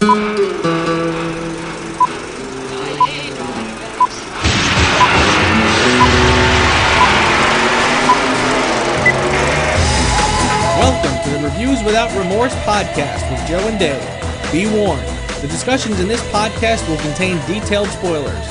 Welcome to the Reviews Without Remorse podcast with Joe and Dave. Be warned, the discussions in this podcast will contain detailed spoilers.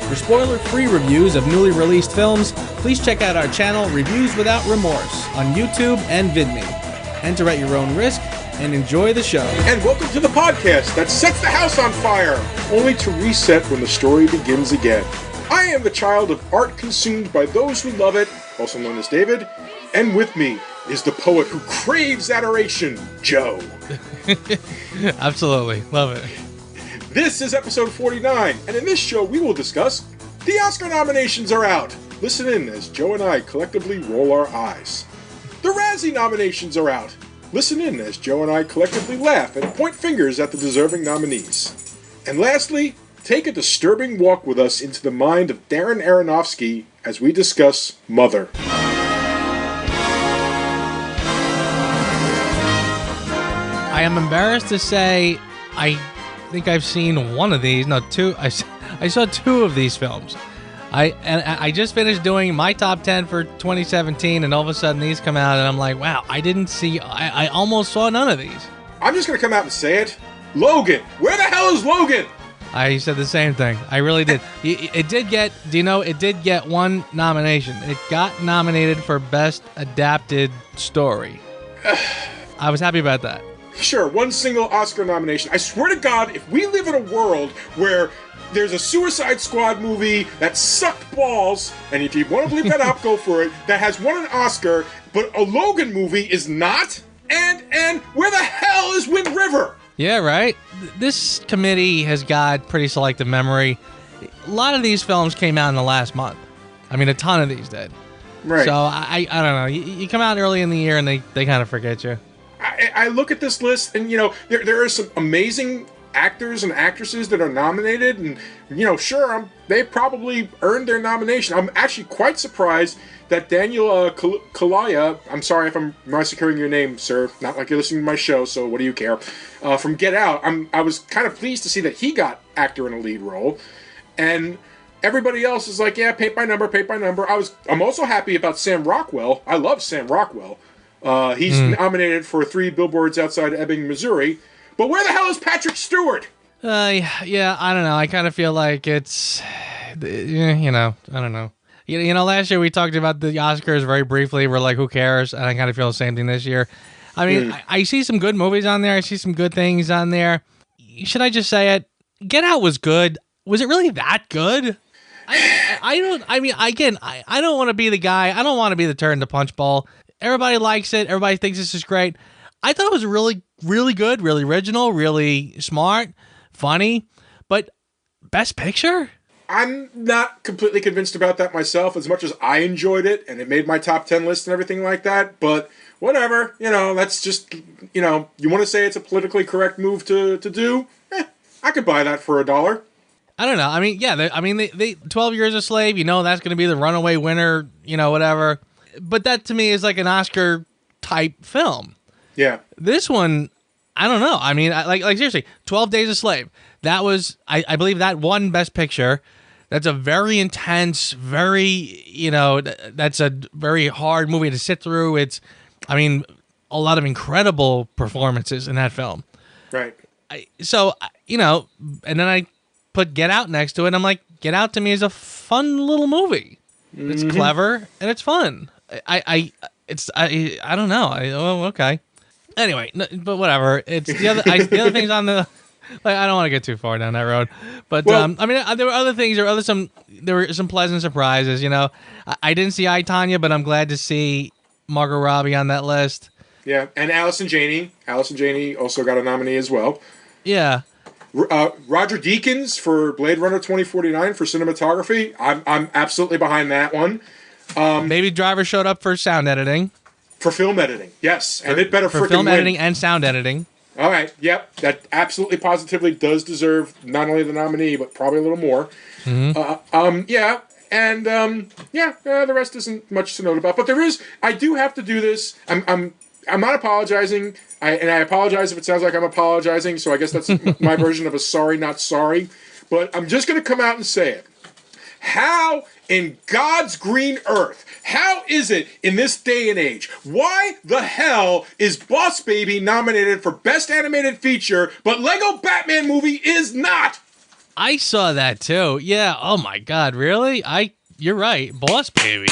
For spoiler-free reviews of newly released films, please check out our channel Reviews Without Remorse on YouTube and VidMe. Enter at your own risk and enjoy the show. And welcome to the podcast that sets the house on fire, only to reset when the story begins again. I am the child of art consumed by those who love it, also known as David, and with me is the poet who craves adoration, Joe. Absolutely. Love it. This is episode 49, and in this show we will discuss the Oscar nominations are out. Listen in as Joe and I collectively roll our eyes. The Razzie nominations are out. Listen in as Joe and I collectively laugh and point fingers at the deserving nominees. And lastly, take a disturbing walk with us into the mind of Darren Aronofsky as we discuss Mother. I am embarrassed to say I think I've seen one of these. No, two. I saw two of these films. I just finished doing my top 10 for 2017, and all of a sudden these come out, and I'm like, wow, I almost saw none of these. I'm just going to come out and say it. Logan! Where the hell is Logan? I said the same thing. I really did. It did get, it did get one nomination. It got nominated for Best Adapted Story. I was happy about that. Sure, one single Oscar nomination. I swear to God, if we live in a world where there's a Suicide Squad movie that sucked balls, and if you want to believe that out, go for it, that has won an Oscar, but a Logan movie is not? And where the hell is Wind River? Yeah, right? This committee has got pretty selective memory. A lot of these films came out in the last month. I mean, a ton of these did. Right. So, I don't know. You come out early in the year and they kind of forget you. I look at this list, and, you know, there are some amazing actors and actresses that are nominated, and, you know, sure, they probably earned their nomination. I'm actually quite surprised that Daniel Kaluuya, I'm sorry if I'm massacring your name, sir, not like you're listening to my show, so what do you care, from Get Out, I was kind of pleased to see that he got actor in a lead role, and everybody else is like, yeah, paint by number. I'm also happy about Sam Rockwell. I love Sam Rockwell. He's nominated for 3 Billboards Outside Ebbing, Missouri. But where the hell is Patrick Stewart? Yeah, I don't know. I kind of feel like it's, you know, I don't know. You know, last year we talked about the Oscars very briefly. We're like, who cares? And I kind of feel the same thing this year. I mean, I see some good movies on there. I see some good things on there. Should I just say it? Get Out was good. Was it really that good? I don't want to be the guy. I don't want to be the turn to punch ball. Everybody likes it. Everybody thinks this is great. I thought it was really, really good, really original, really smart, funny. But Best Picture? I'm not completely convinced about that myself, as much as I enjoyed it, and it made my top 10 list and everything like that. But whatever, you know, that's just, you know, you want to say it's a politically correct move to do? I could buy that for $1. I don't know. I mean, yeah, they 12 Years a Slave, you know, that's going to be the runaway winner, you know, whatever. But that to me is like an Oscar-type film. Yeah. This one, I don't know. I mean, like seriously, 12 Days a Slave. That was, I believe that won Best Picture. That's a very intense, very, you know, that's a very hard movie to sit through. It's, I mean, a lot of incredible performances in that film. Right. So, you know, and then I put Get Out next to it. And I'm like, Get Out to me is a fun little movie. It's clever and it's fun. I don't know. Okay. Anyway, but whatever. It's the other things on the. Like, I don't want to get too far down that road, but well, I mean, there were other things. There were some pleasant surprises. You know, I didn't see I, Tonya, but I'm glad to see Margot Robbie on that list. Yeah, and Allison Janney. Allison Janney also got a nominee as well. Yeah. Roger Deakins for Blade Runner 2049 for cinematography. I'm absolutely behind that one. Baby Driver showed up for sound editing. For film editing, yes, and it better for film editing and sound editing. All right, yep, that absolutely positively does deserve not only the nominee but probably a little more. Mm-hmm. Yeah, and the rest isn't much to note about. But there is, I do have to do this. I'm I'm not apologizing, and I apologize if it sounds like I'm apologizing, so I guess that's my version of a sorry, not sorry. But I'm just going to come out and say it. How in God's green earth, how is it in this day and age? Why the hell is Boss Baby nominated for Best Animated Feature, but Lego Batman Movie is not? I saw that too. Yeah. Oh my God. Really? You're right. Boss Baby.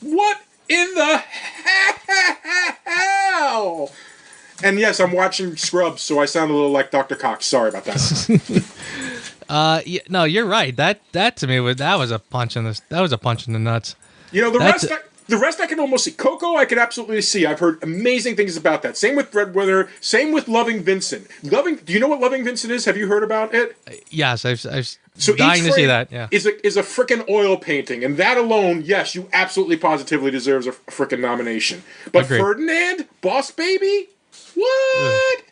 What in the hell? And yes, I'm watching Scrubs, so I sound a little like Dr. Cox. Sorry about that. Yeah, no, you're right. That to me was a punch in the nuts. You know, the rest I can almost see. Coco, I can absolutely see. I've heard amazing things about that. Same with Red Weather. Same with Loving Vincent. Do you know what Loving Vincent is? Have you heard about it? Yes, I've so dying to see that. Yeah, is a frickin' oil painting, and that alone, yes, you absolutely positively deserves a frickin' nomination. But Agreed. Ferdinand, Boss Baby, what?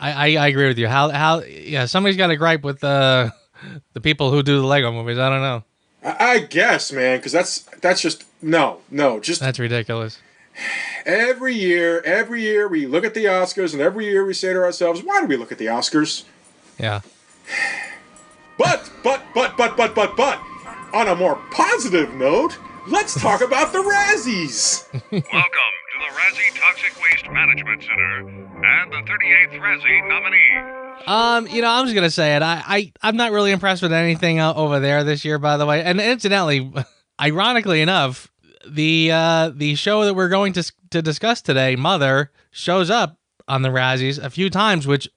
I agree with you. How yeah, somebody's got a gripe with the people who do the Lego movies. I don't know. I guess, man, because that's just just That's ridiculous. Every year we look at the Oscars, and every year we say to ourselves, why do we look at the Oscars? Yeah. But, on a more positive note, let's talk about the Razzies. Welcome to the Razzie Toxic Waste Management Center and the 38th Razzie nominee. I'm just gonna say it. I'm not really impressed with anything over there this year, by the way. And incidentally, ironically enough, the show that we're going to discuss today, Mother, shows up on the Razzies a few times, which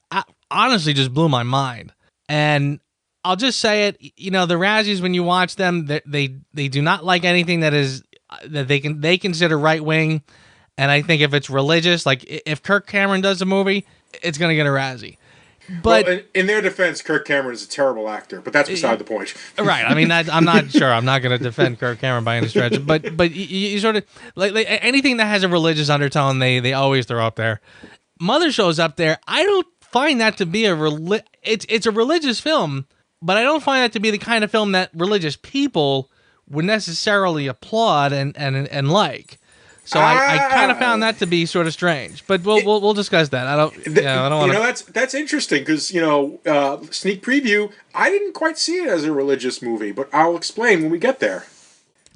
honestly just blew my mind. And I'll just say it. You know, the Razzies, when you watch them, they do not like anything that they consider right wing. And I think if it's religious, like if Kirk Cameron does a movie, it's gonna get a Razzie. But well, in their defense, Kirk Cameron is a terrible actor, but that's beside the point. Right. I mean, I'm not sure. I'm not going to defend Kirk Cameron by any stretch. But you sort of like anything that has a religious undertone, they always throw up there. Mother shows up there. I don't find that to be it's a religious film, but I don't find that to be the kind of film that religious people would necessarily applaud and like. So I kind of found that to be sort of strange, but we'll discuss that. I don't want to. That's interesting because sneak preview. I didn't quite see it as a religious movie, but I'll explain when we get there.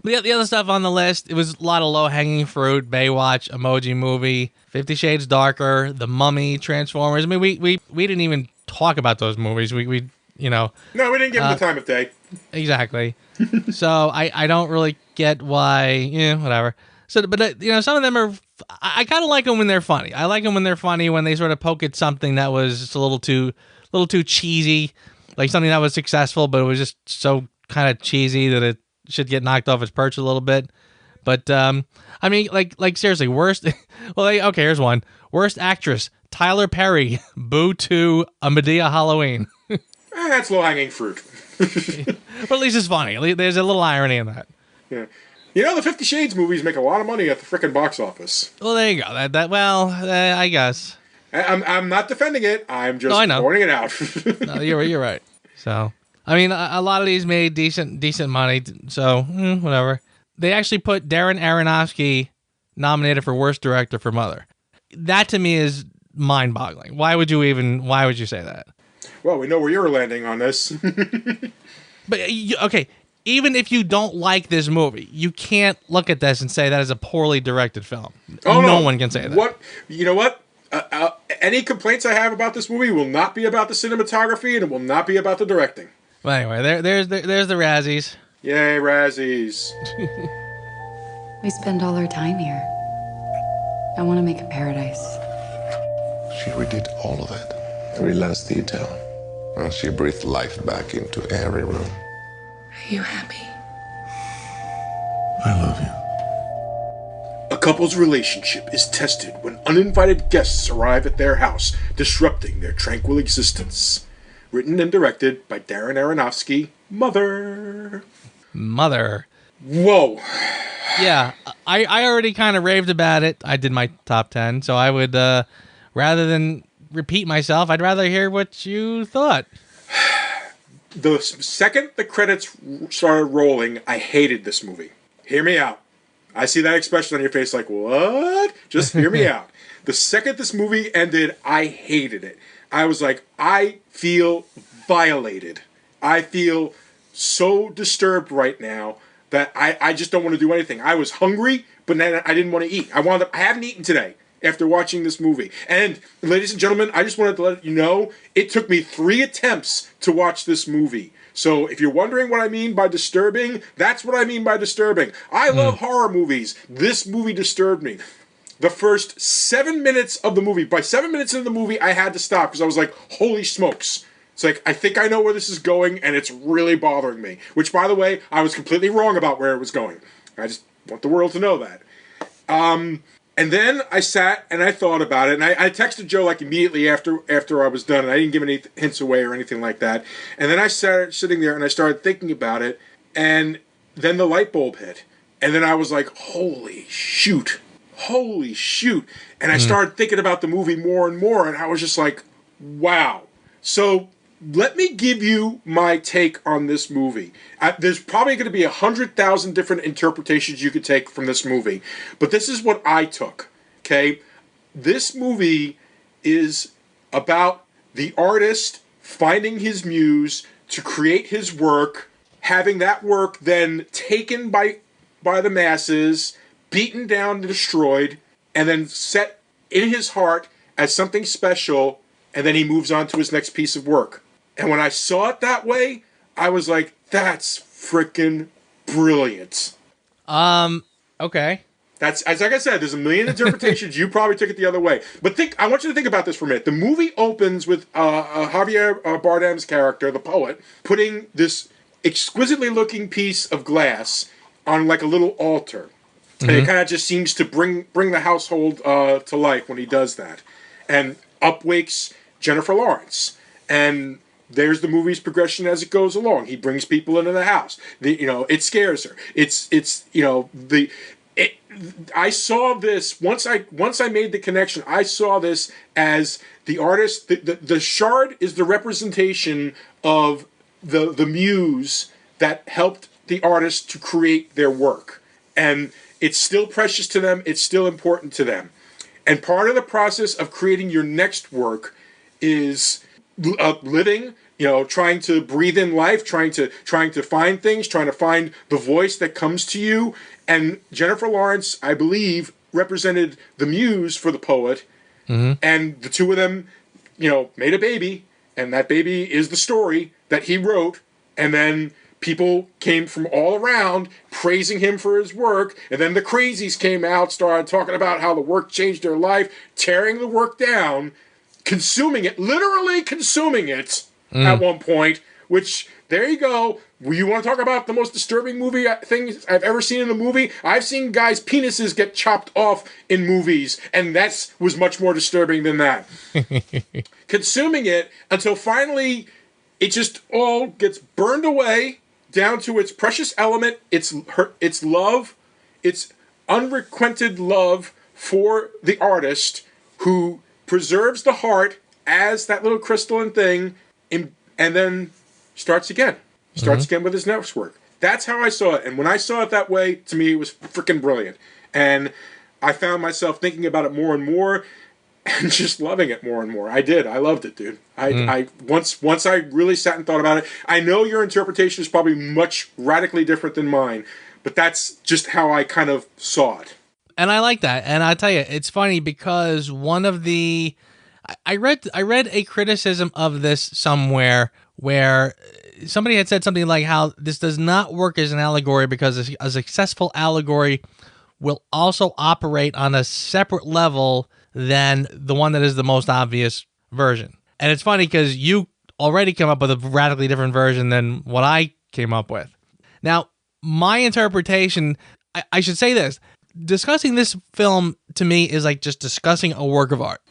The other stuff on the list, it was a lot of low hanging fruit: Baywatch, Emoji Movie, 50 Shades Darker, The Mummy, Transformers. I mean, we didn't even talk about those movies. We No, we didn't give them the time of day. Exactly. So I don't really get why. Whatever. So, but some of them are. I kind of like them when they're funny. I like them when they're funny, when they sort of poke at something that was just a little too cheesy, like something that was successful, but it was just so kind of cheesy that it should get knocked off its perch a little bit. But I mean, like seriously, worst. Well, okay, here's one. Worst actress: Tyler Perry, Boo 2, A Medea Halloween. That's low hanging fruit. But at least it's funny. There's a little irony in that. Yeah. You know, the 50 Shades movies make a lot of money at the frickin' box office. Well, there you go. I guess. I'm not defending it. I'm just pointing it out. No, you're right. So, I mean, a lot of these made decent money. So, whatever. They actually put Darren Aronofsky nominated for Worst Director for Mother. That to me is mind-boggling. Why would you say that? Well, we know where you're landing on this. But, okay. Even if you don't like this movie, you can't look at this and say that is a poorly directed film. No one can say that. What? You know what? Any complaints I have about this movie will not be about the cinematography, and it will not be about the directing. Well, anyway, there's the Razzies. Yay, Razzies. We spend all our time here. I want to make a paradise. She redid all of it, every last detail. And she breathed life back into every room. Are you happy? I love you. A couple's relationship is tested when uninvited guests arrive at their house, disrupting their tranquil existence. Written and directed by Darren Aronofsky, Mother. Whoa. Yeah, I already kind of raved about it. I did my top 10, so I would, rather than repeat myself, I'd rather hear what you thought. The second the credits started rolling, I hated this movie. Hear me out. I see that expression on your face like, what? Just hear me out. The second this movie ended, I hated it. I was like, I feel violated. I feel so disturbed right now that I just don't want to do anything. I was hungry, but then I didn't want to eat. I haven't eaten today after watching this movie. And ladies and gentlemen, I just wanted to let you know, it took me 3 attempts to watch this movie. So if you're wondering what I mean by disturbing, that's what I mean by disturbing. I love horror movies. This movie disturbed me. The first 7 minutes of the movie, by 7 minutes into the movie, I had to stop because I was like, holy smokes. It's like, I think I know where this is going, and it's really bothering me. Which, by the way, I was completely wrong about where it was going. I just want the world to know that. And then I sat and I thought about it, and I texted Joe like immediately after I was done, and I didn't give any hints away or anything like that. And then I sat sitting there and I started thinking about it, and then the light bulb hit. And then I was like, holy shoot. And I started thinking about the movie more and more, and I was just like, wow. So let me give you my take on this movie. There's probably going to be 100,000 different interpretations you could take from this movie, but this is what I took, okay? This movie is about the artist finding his muse to create his work, having that work then taken by the masses, beaten down and destroyed, and then set in his heart as something special, and then he moves on to his next piece of work. And when I saw it that way, I was like, that's freaking brilliant. Okay. That's, as like I said, there's a million interpretations. You probably took it the other way. But I want you to think about this for a minute. The movie opens with Javier Bardem's character, the poet, putting this exquisitely looking piece of glass on like a little altar. And it kind of just seems to bring the household to life when he does that. And up wakes Jennifer Lawrence. And there's the movie's progression as it goes along. He brings people into the house. It scares her. I saw this once I made the connection. I saw this as the artist. The shard is the representation of the muse that helped the artist to create their work, and it's still precious to them. It's still important to them, and part of the process of creating your next work is living, trying to breathe in life, trying to find things, trying to find the voice that comes to you. And Jennifer Lawrence, I believe, represented the muse for the poet, and the two of them, made a baby, and that baby is the story that he wrote, and then people came from all around praising him for his work, and then the crazies came out, started talking about how the work changed their life, tearing the work down, literally consuming it at one point, which, there you go. You want to talk about the most disturbing things I've ever seen in a movie? I've seen guys' penises get chopped off in movies, and that was much more disturbing than that. Consuming it until finally it just all gets burned away down to its precious element, its love, its unrequited love for the artist who preserves the heart as that little crystalline thing, and then starts again with his next work. That's how I saw it. And when I saw it that way, to me, it was freaking brilliant. And I found myself thinking about it more and more and just loving it more and more. I did. I loved it, dude. I once I really sat and thought about it, I know your interpretation is probably much radically different than mine, but that's just how I kind of saw it. And I like that. And I tell you, it's funny because one of the I read a criticism of this somewhere where somebody had said something like how this does not work as an allegory because a successful allegory will also operate on a separate level than the one that is the most obvious version. And it's funny because you already came up with a radically different version than what I came up with. Now, my interpretation, I should say this, discussing this film to me is like just discussing a work of art.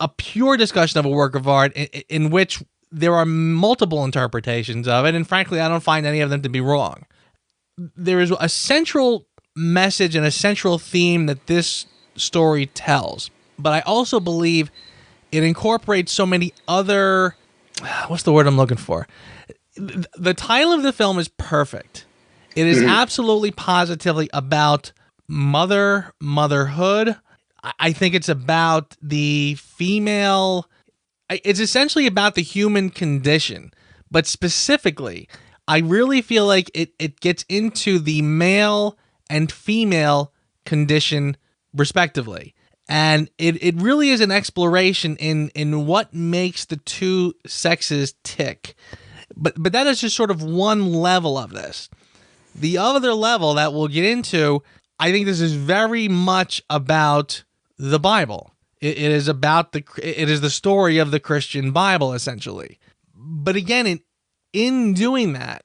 A pure discussion of a work of art in which there are multiple interpretations of it, and frankly, I don't find any of them to be wrong. There is a central message and a central theme that this story tells, but I also believe it incorporates so many other... What's the word I'm looking for? The title of the film is perfect. It is absolutely positively about motherhood. I think it's about the female. It's essentially about the human condition, but specifically, I really feel like it gets into the male and female condition respectively. And it really is an exploration in what makes the two sexes tick. But that is just sort of one level of this. The other level that we'll get into, I think this is very much about the Bible. It is about it is the story of the Christian Bible, essentially. But again, in doing that,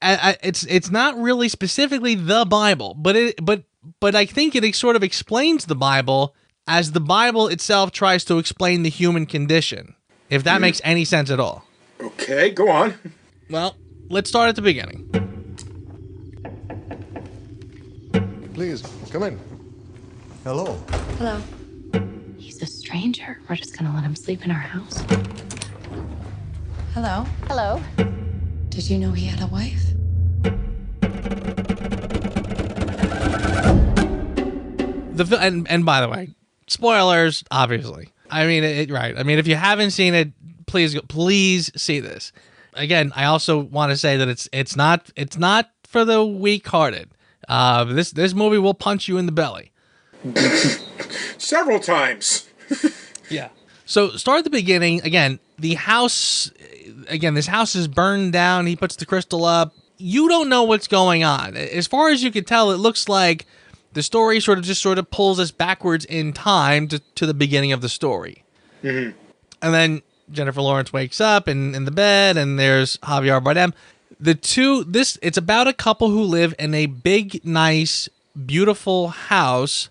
it's not really specifically the Bible, but I think it sort of explains the Bible as the Bible itself tries to explain the human condition, if that makes any sense at all. Okay, go on. Well, let's start at the beginning. Please, come in. Hello. Hello. He's a stranger. We're just gonna let him sleep in our house. Hello. Hello. Did you know he had a wife? And by the way, spoilers, obviously. I mean, right. I mean, if you haven't seen it, please see this. Again, I also want to say that it's not for the weak-hearted. This movie will punch you in the belly. Several times. Yeah. So start at the beginning. Again, this house is burned down. He puts the crystal up. You don't know what's going on. As far as you can tell, it looks like the story sort of pulls us backwards in time to the beginning of the story. Mm-hmm. And then Jennifer Lawrence wakes up in the bed, and there's Javier Bardem. It's about a couple who live in a big, nice, beautiful house,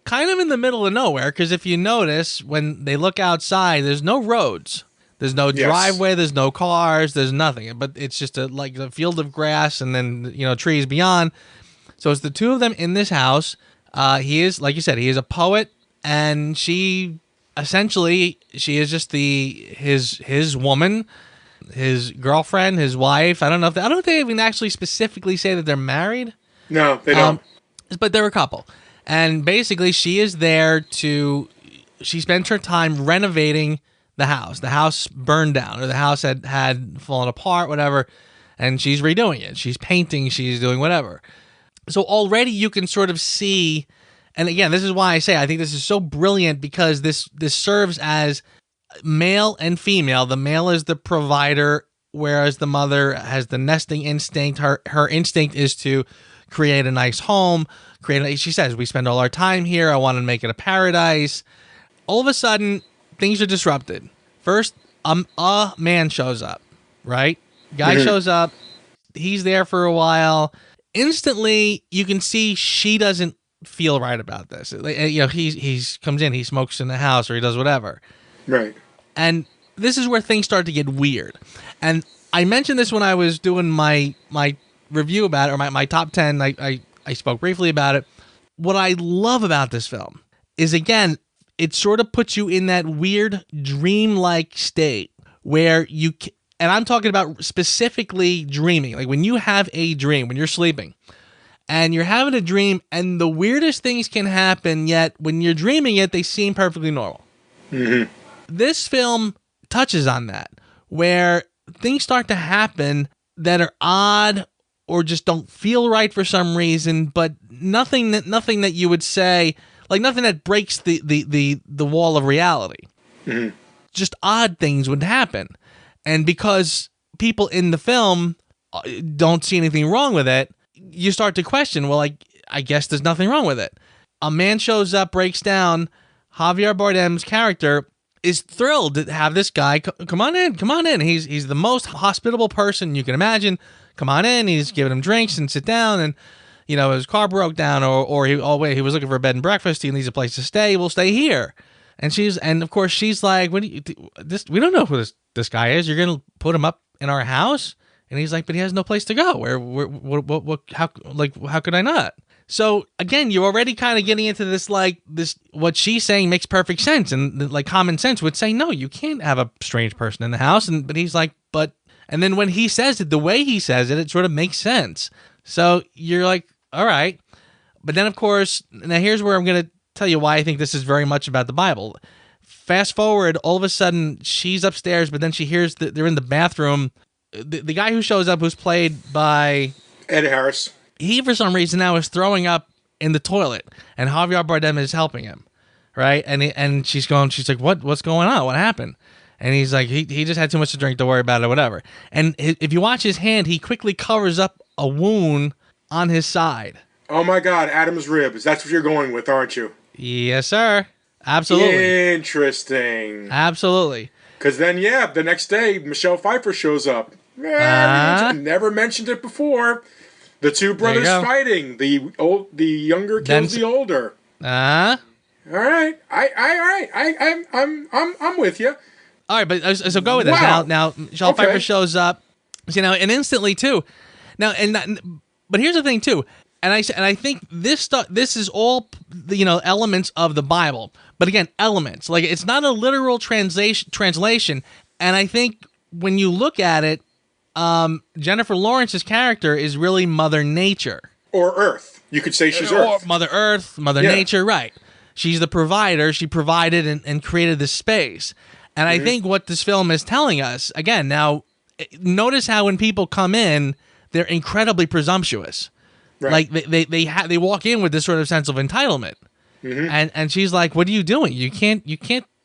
kind of in the middle of nowhere, because if you notice, when they look outside, there's no roads. There's no driveway, there's no cars, there's nothing. But it's just a field of grass and then, trees beyond. So it's the two of them in this house. He is, like you said, he is a poet, and she is just his woman, his girlfriend, his wife. I don't know if they even actually specifically say that they're married. No, they don't. But they're a couple. And basically she is there she spends her time renovating the house. The house burned down, or the house had fallen apart, whatever, and she's redoing it. She's painting, she's doing whatever. So already you can sort of see, and again, this is why I say I think this is so brilliant, because this serves as male and female. The male is the provider, whereas the mother has the nesting instinct. Her instinct is to create a nice home. She says, we spend all our time here. I want to make it a paradise. All of a sudden, things are disrupted. First, a man shows up, right? Guy shows up. He's there for a while. Instantly, you can see she doesn't feel right about this. He comes in, he smokes in the house, or he does whatever. Right. And this is where things start to get weird. And I mentioned this when I was doing my review about it, or my top 10. I spoke briefly about it. What I love about this film is, again, it sort of puts you in that weird dreamlike state where and I'm talking about specifically dreaming. Like when you have a dream, when you're sleeping and you're having a dream and the weirdest things can happen, yet when you're dreaming it, they seem perfectly normal. Mm-hmm. This film touches on that, where things start to happen that are odd or just don't feel right for some reason, but nothing that you would say, like nothing that breaks the wall of reality. Mm-hmm. Just odd things would happen. And because people in the film don't see anything wrong with it, you start to question, well, I guess there's nothing wrong with it. A man shows up, breaks down. Javier Bardem's character is thrilled to have this guy come on in. He's the most hospitable person you can imagine. Come on in. He's giving him drinks and sit down, and his car broke down, or he was looking for a bed and breakfast. He needs a place to stay. We'll stay here. And of course she's like, we don't know who this guy is. You're gonna put him up in our house? And he's like, but he has no place to go. How could I not? So again, you're already kind of getting into this, what she's saying makes perfect sense. And common sense would say, no, you can't have a strange person in the house. But he's like, and then when he says it, the way he says it, it sort of makes sense. So you're like, all right. But then of course, now here's where I'm going to tell you why I think this is very much about the Bible. Fast forward, all of a sudden she's upstairs, but then she hears that they're in the bathroom. The guy who shows up, who's played by Ed Harris, he for some reason now is throwing up in the toilet, and Javier Bardem is helping him, right? And she's like, what's going on? What happened? And he's like, he just had too much to drink. Don't worry about it, whatever. And if you watch his hand, he quickly covers up a wound on his side. Oh my God, Adam's ribs. That's what you're going with, aren't you? Yes, sir. Absolutely. Interesting. Absolutely. Because then, the next day, Michelle Pfeiffer shows up. I never mentioned it before. The two brothers fighting. The younger kills the older. All right. I'm with you. All right, but so go with this. Wow. Now Michelle Pfeiffer shows up, and instantly too. Now, but here's the thing too. And I think this is all elements of the Bible, but again, elements. Like, it's not a literal translation. And I think when you look at it, Jennifer Lawrence's character is really Mother Nature, or Earth. You could say she's Earth, or Mother Earth, Mother Nature, right? She's the provider. She provided and created this space. And I think what this film is telling us, again, now notice how when people come in, they're incredibly presumptuous. Right. Like they walk in with this sort of sense of entitlement, and she's like, "What are you doing? You can't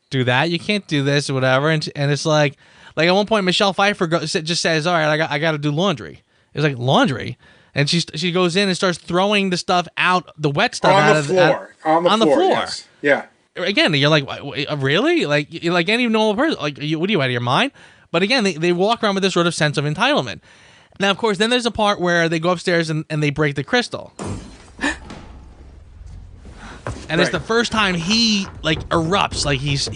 do that. You can't do this or whatever." And it's like at one point, Michelle Pfeiffer just says, "All right, I got to do laundry." It's like, laundry, and she goes in and starts throwing the stuff out, the wet stuff on the floor. Yes. Yeah. Again, you're like, really? Like any normal person? Like, what are you, out of your mind? But again, they walk around with this sort of sense of entitlement. Now, of course, then there's a part where they go upstairs and they break the crystal. And it's the first time he erupts, like he's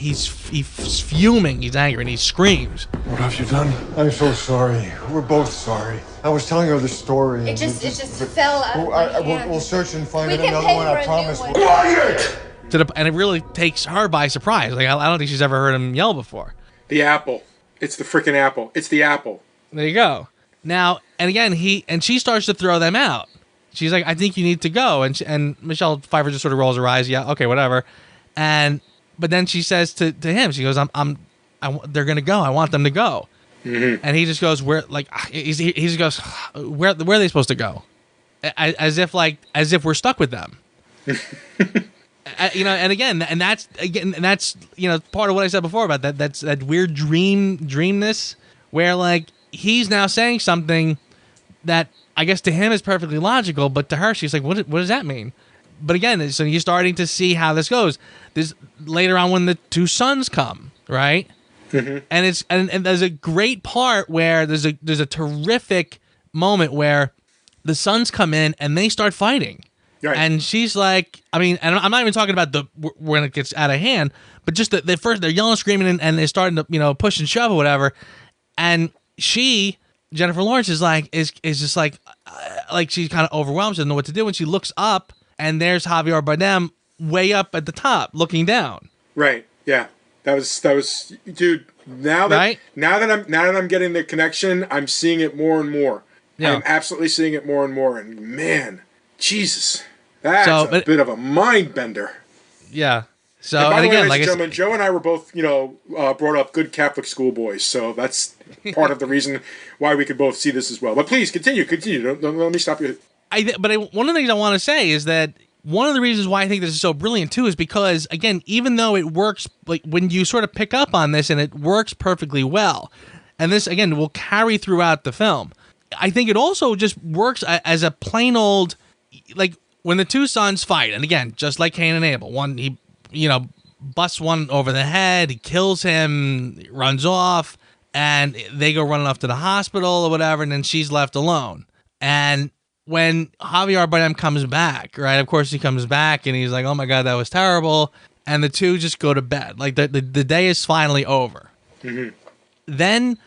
fuming, he's angry, and he screams. What have you done? I'm so sorry. We're both sorry. I was telling her the story. It just fell out of my hand. We'll search and find We can another pay one. for I a promise. new one. Quiet! And it really takes her by surprise. Like, I don't think she's ever heard him yell before. The apple. It's the freaking apple. It's the apple. There you go. Now, and again, she starts to throw them out. She's like, "I think you need to go," and Michelle Pfeiffer just sort of rolls her eyes. Yeah, okay, whatever. But then she says to him, she goes, "They're gonna go. I want them to go." And he just goes, "Where?" Like he just goes, "Where are they supposed to go?" As if we're stuck with them. And that's part of what I said before about that. That's that weird dreamness where like he's now saying something that I guess to him is perfectly logical, but to her she's like, what does that mean? But again, so you're starting to see how this goes. This later on when the two sons come, right? And there's a great part where there's a terrific moment where the sons come in and they start fighting. Right. And she's like, and I'm not even talking about when it gets out of hand, but just the first they're yelling, screaming, and they're starting to push and shove or whatever. And Jennifer Lawrence is just like she's kind of overwhelmed. She doesn't know what to do. And she looks up, and there's Javier Bardem way up at the top, looking down. Right. Yeah. That was, dude. Now that I'm getting the connection, I'm seeing it more and more. Yeah. I'm absolutely seeing it more and more. And man, Jesus, that's a bit of a mind bender. Yeah. So, and by the way, again, ladies and gentlemen, Joe and I were both, brought up good Catholic schoolboys, so that's part of the reason why we could both see this as well. But please, continue. Don't let me stop you. One of the things I want to say is that one of the reasons why I think this is so brilliant, too, is because, again, even though it works, like, when you sort of pick up on this, and it works perfectly well, and this, again, will carry throughout the film, I think it also just works as a plain old, like, when the two sons fight, and again, just like Cain and Abel, one, he busts one over the head, he kills him, runs off, and they go running off to the hospital or whatever, and then she's left alone. And when Javier Bardem comes back, right, of course he comes back, and he's like, oh my God, that was terrible, and the two just go to bed. Like, the day is finally over. Then,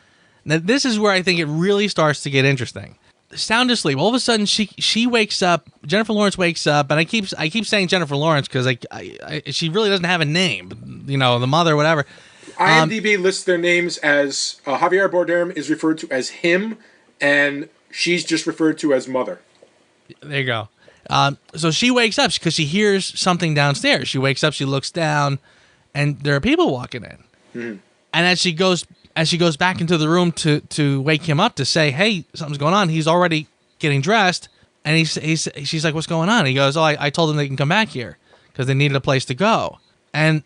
now this is where I think it really starts to get interesting. Sound asleep. All of a sudden, she wakes up. Jennifer Lawrence wakes up, and I keep saying Jennifer Lawrence because she really doesn't have a name. The mother, whatever. IMDb lists their names as Javier Bardem is referred to as him, and she's just referred to as mother. There you go. So she wakes up because she hears something downstairs. She wakes up, she looks down, and there are people walking in. Mm-hmm. And as she goes back into the room to wake him up to say, "Hey, something's going on," he's already getting dressed, and she's like, "What's going on?" He goes, "Oh, I told them they can come back here because they needed a place to go." And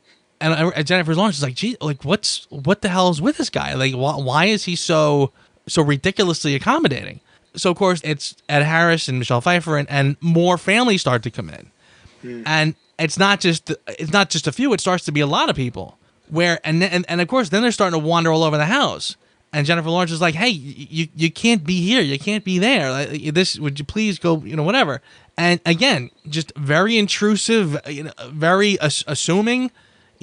Jennifer Lawrence is like, "Gee, like what the hell is with this guy? Like, why is he so ridiculously accommodating?" So of course it's Ed Harris and Michelle Pfeiffer, and more families start to come in, and it's not just a few. It starts to be a lot of people. And of course then they're starting to wander all over the house, and Jennifer Lawrence is like, "Hey, you can't be here, you can't be there. Like, this, would you please go? Whatever." And again, just very intrusive, very assuming,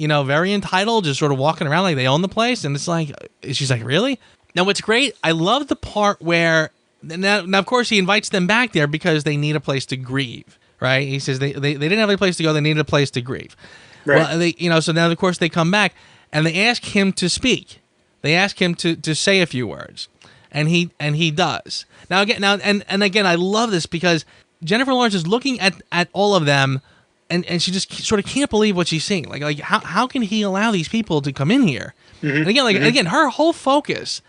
very entitled, just sort of walking around like they own the place. And it's like, she's like, "Really?" Now what's great, I love the part where now of course he invites them back there because they need a place to grieve, right? He says they didn't have a place to go, they needed a place to grieve. Right. Well, so now of course they come back and they ask him to speak. They ask him to say a few words, and he does. Now again, I love this because Jennifer Lawrence is looking at all of them, and she just sort of can't believe what she's seeing. Like how can he allow these people to come in here? Mm-hmm. And again, her whole focus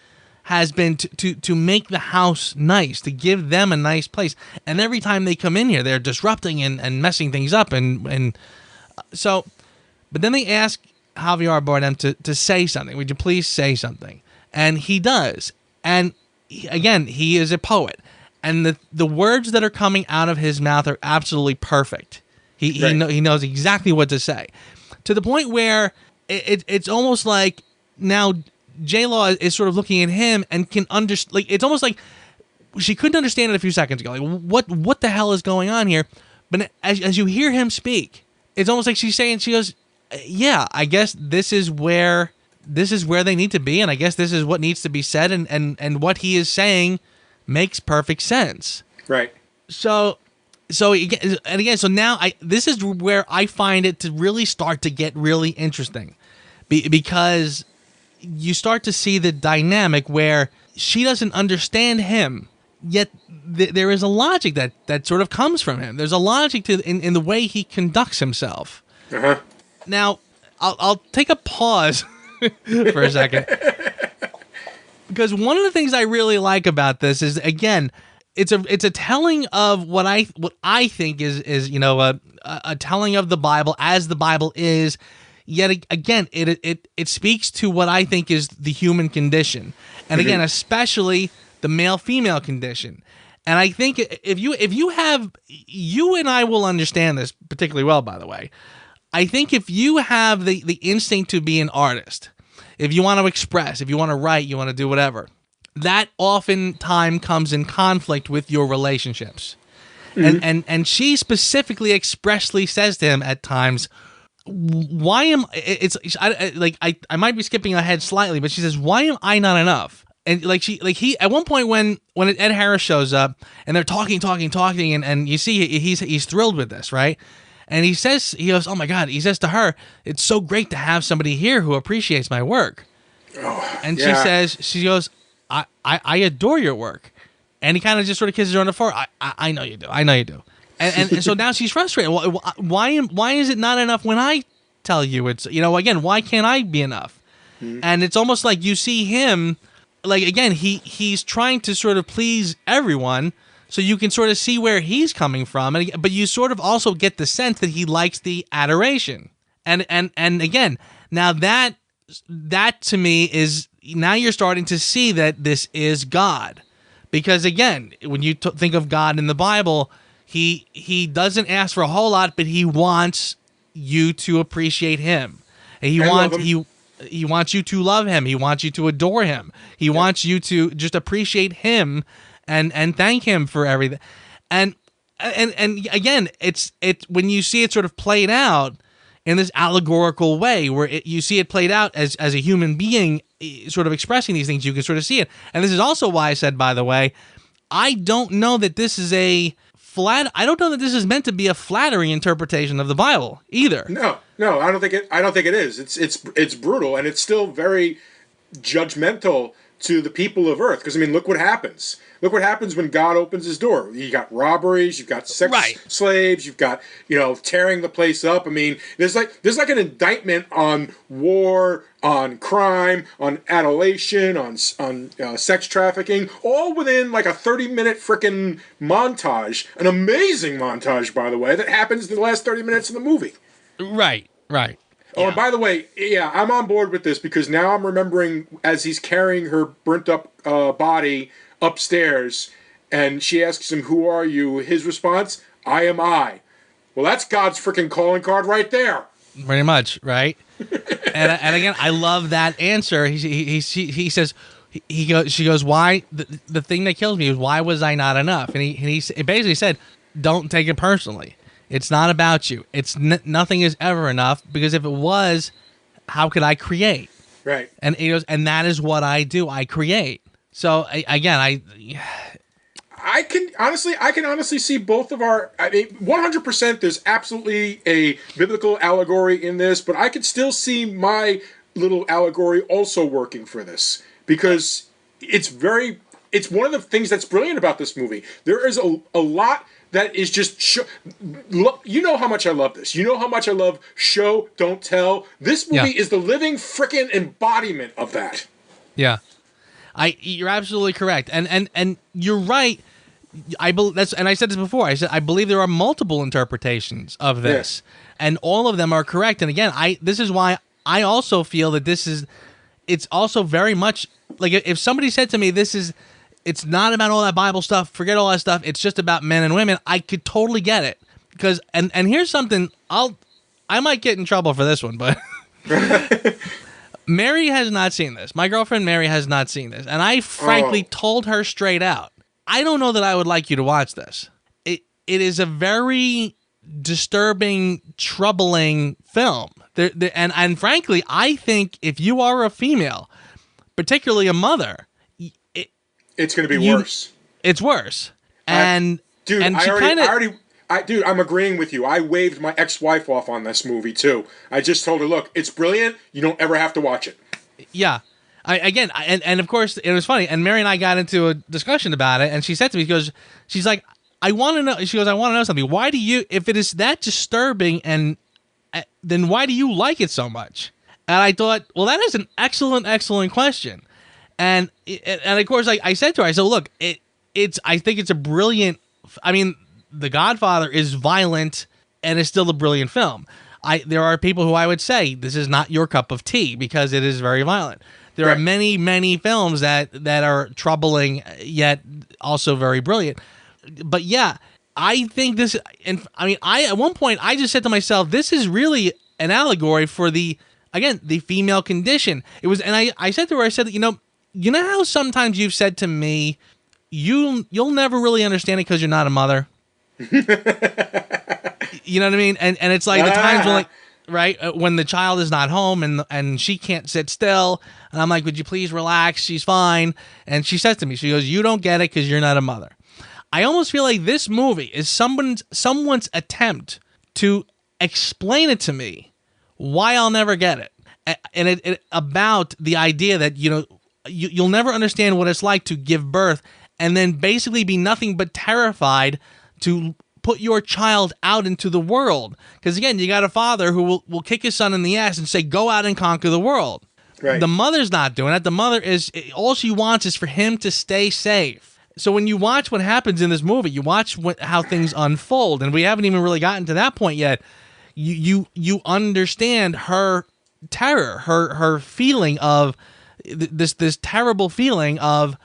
has been to make the house nice, to give them a nice place. And every time they come in here, they're disrupting and messing things up, and so. But then they ask Javier Bardem to say something. Would you please say something? And he does. And again, he is a poet. And the words that are coming out of his mouth are absolutely perfect. He knows exactly what to say. To the point where it's almost like now J-Law is sort of looking at him and can understand. Like, it's almost like she couldn't understand it a few seconds ago. Like, what the hell is going on here? But as you hear him speak, it's almost like she's saying, she goes, "Yeah, I guess this is where they need to be, and I guess this is what needs to be said, and what he is saying makes perfect sense." Right. So again, so now this is where I find it to really start to get really interesting, because you start to see the dynamic where she doesn't understand him, yet there is a logic that sort of comes from him. There's a logic in the way he conducts himself. Uh-huh. Now, I'll take a pause for a second, because one of the things I really like about this is, again, it's a telling of what I think is a telling of the Bible as the Bible is. Yet again, it speaks to what I think is the human condition, and again, especially the male-female condition. And I think if you have, you and I will understand this particularly well, by the way. I think if you have the instinct to be an artist, if you want to express, if you want to write, you want to do whatever, that oftentimes comes in conflict with your relationships. Mm-hmm. And she specifically expressly says to him at times, "Why am I might be skipping ahead slightly, but she says, why am I not enough?" And he at one point when Ed Harris shows up and they're talking, and you see he's thrilled with this, right? And he goes, "Oh my God," he says to her, "It's so great to have somebody here who appreciates my work." Oh, and yeah. she goes, I adore your work. And he kind of just sort of kisses her on the forehead. I know you do. I know you do. And so now she's frustrated. Why is it not enough when I tell you it's, again, why can't I be enough? Mm-hmm. And it's almost like you see him, like, again, he's trying to sort of please everyone, so you can sort of see where he's coming from, but you sort of also get the sense that he likes the adoration. And again, now that to me is, now you're starting to see that this is God. Because again, when you think of God in the Bible, he doesn't ask for a whole lot, but he wants you to appreciate him. And he wants you to love him. He wants you to adore him. He wants you to just appreciate him and thank him for everything. And again, it's when you see it sort of played out in this allegorical way, where you see it played out as a human being sort of expressing these things, you can sort of see it. And this is also why I said, by the way, I don't know that this is I don't know that this is meant to be a flattering interpretation of the Bible either. No, I don't think it is. It's brutal, and it's still very judgmental to the people of Earth. Because, I mean, look what happens. Look what happens when God opens his door. You got robberies, you've got sex slaves, you've got, tearing the place up. I mean, there's like an indictment on war, on crime, on adulation, on sex trafficking, all within like a 30-minute frickin' montage. An amazing montage, by the way, that happens in the last 30 minutes of the movie. Right. Oh, and by the way, I'm on board with this because now I'm remembering as he's carrying her burnt up body upstairs, and she asks him, "Who are you?" His response, "I am I." Well, that's God's freaking calling card right there. Pretty much, right? and again, I love that answer. He says, she goes, "Why? The thing that kills me is why was I not enough?" And he basically said, "Don't take it personally. It's not about you. It's nothing is ever enough, because if it was, how could I create?" Right. And he goes, "And that is what I do. I create." So I can honestly see both of our. I mean, 100%. There's absolutely a biblical allegory in this, but I could still see my little allegory also working for this, because it's one of the things that's brilliant about this movie. There is a lot that is just you know how much I love this. You know how much I love show, don't tell. This movie is the living frickin' embodiment of that. Yeah. You're absolutely correct. And you're right. I said this before. I said I believe there are multiple interpretations of this. And all of them are correct. And again, this is why I also feel that it's also very much like, if somebody said to me it's not about all that Bible stuff, forget all that stuff, it's just about men and women, I could totally get it. Because and here's something, I might get in trouble for this one, but Mary has not seen this. My girlfriend Mary has not seen this. And I frankly told her straight out, I don't know that I would like you to watch this. It is a very disturbing, troubling film. And frankly, I think if you are a female, particularly a mother, it's going to be worse. It's worse. And dude, and I'm agreeing with you. I waved my ex-wife off on this movie too. I just told her, look, it's brilliant. You don't ever have to watch it. Yeah. And of course, it was funny. And Mary and I got into a discussion about it. And she said to me, she's like, I want to know. She goes, I want to know something. Why do you, if it is that disturbing, and then why do you like it so much? And I thought, well, that is an excellent question. And of course, I said to her, I said, look, I think it's a brilliant. I mean, The Godfather is violent and is still a brilliant film. There are people who I would say this is not your cup of tea because it is very violent. There are many films that are troubling yet also very brilliant. But yeah, I think this, and I mean, at one point I just said to myself, this is really an allegory for the female condition. It was, and I said to her, I said, you know how sometimes you've said to me, you'll never really understand it because you're not a mother. You know what I mean? And it's like the times when, like, right, when the child is not home and she can't sit still, and I'm like, would you please relax? She's fine. And she says to me, she goes, you don't get it because you're not a mother. I almost feel like this movie is someone's attempt to explain it to me why I'll never get it. And it about the idea that, you'll never understand what it's like to give birth and then basically be nothing but terrified to put your child out into the world. Because again, you got a father who will kick his son in the ass and say, go out and conquer the world. Right. The mother's not doing that. The mother all she wants is for him to stay safe. So when you watch what happens in this movie, you watch how things unfold, and we haven't even really gotten to that point yet. You understand her terror, her feeling of this terrible feeling of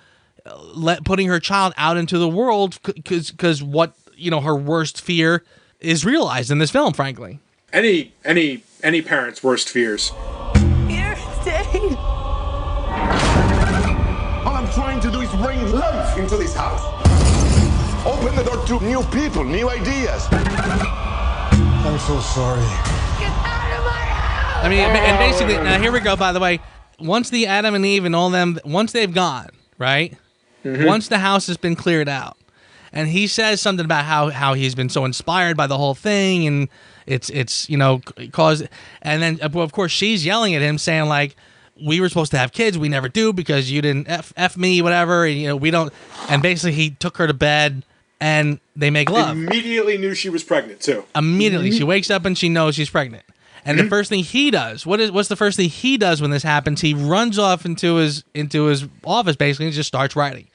putting her child out into the world because what her worst fear is realized in this film. Frankly, any parent's worst fears. Here, Daddy. All I'm trying to do is bring life into this house. Open the door to new people, new ideas. I'm so sorry. Get out of my house! I mean, and basically, now here we go, by the way. Once the Adam and Eve and all them, once they've gone, right? Mm-hmm. Once the house has been cleared out, and he says something about how he's been so inspired by the whole thing, and it's caused, and then of course she's yelling at him saying like, we were supposed to have kids. We never do because you didn't F me, whatever. And, you know, we don't. And basically he took her to bed and they make love. Immediately knew she was pregnant too. Immediately. She wakes up and she knows she's pregnant. And the first thing he does, what's the first thing he does when this happens? He runs off into his office basically and just starts writing.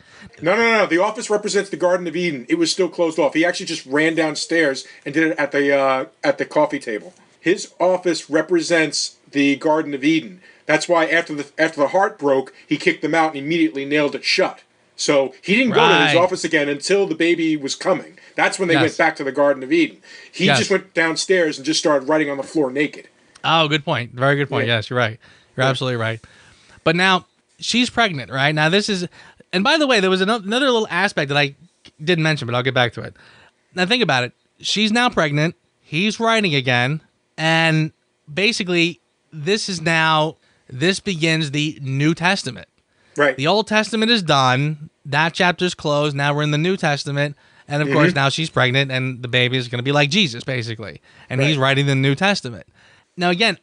No. The office represents the Garden of Eden. It was still closed off. He actually just ran downstairs and did it at the coffee table. His office represents the Garden of Eden. That's why after the heart broke, he kicked them out and immediately nailed it shut. So he didn't go to his office again until the baby was coming. That's when they went back to the Garden of Eden. He just went downstairs and just started writing on the floor naked. Oh, good point. Very good point. Yeah. Yes, you're right. You're absolutely right. But now she's pregnant, right? Now this is, and by the way, there was another little aspect that I didn't mention, but I'll get back to it. Now think about it. She's now pregnant. He's writing again. And basically this begins the New Testament. Right. The Old Testament is done. That chapter's closed. Now we're in the New Testament. And, of course, now she's pregnant, and the baby is going to be like Jesus, basically. And he's writing the New Testament. Now, again,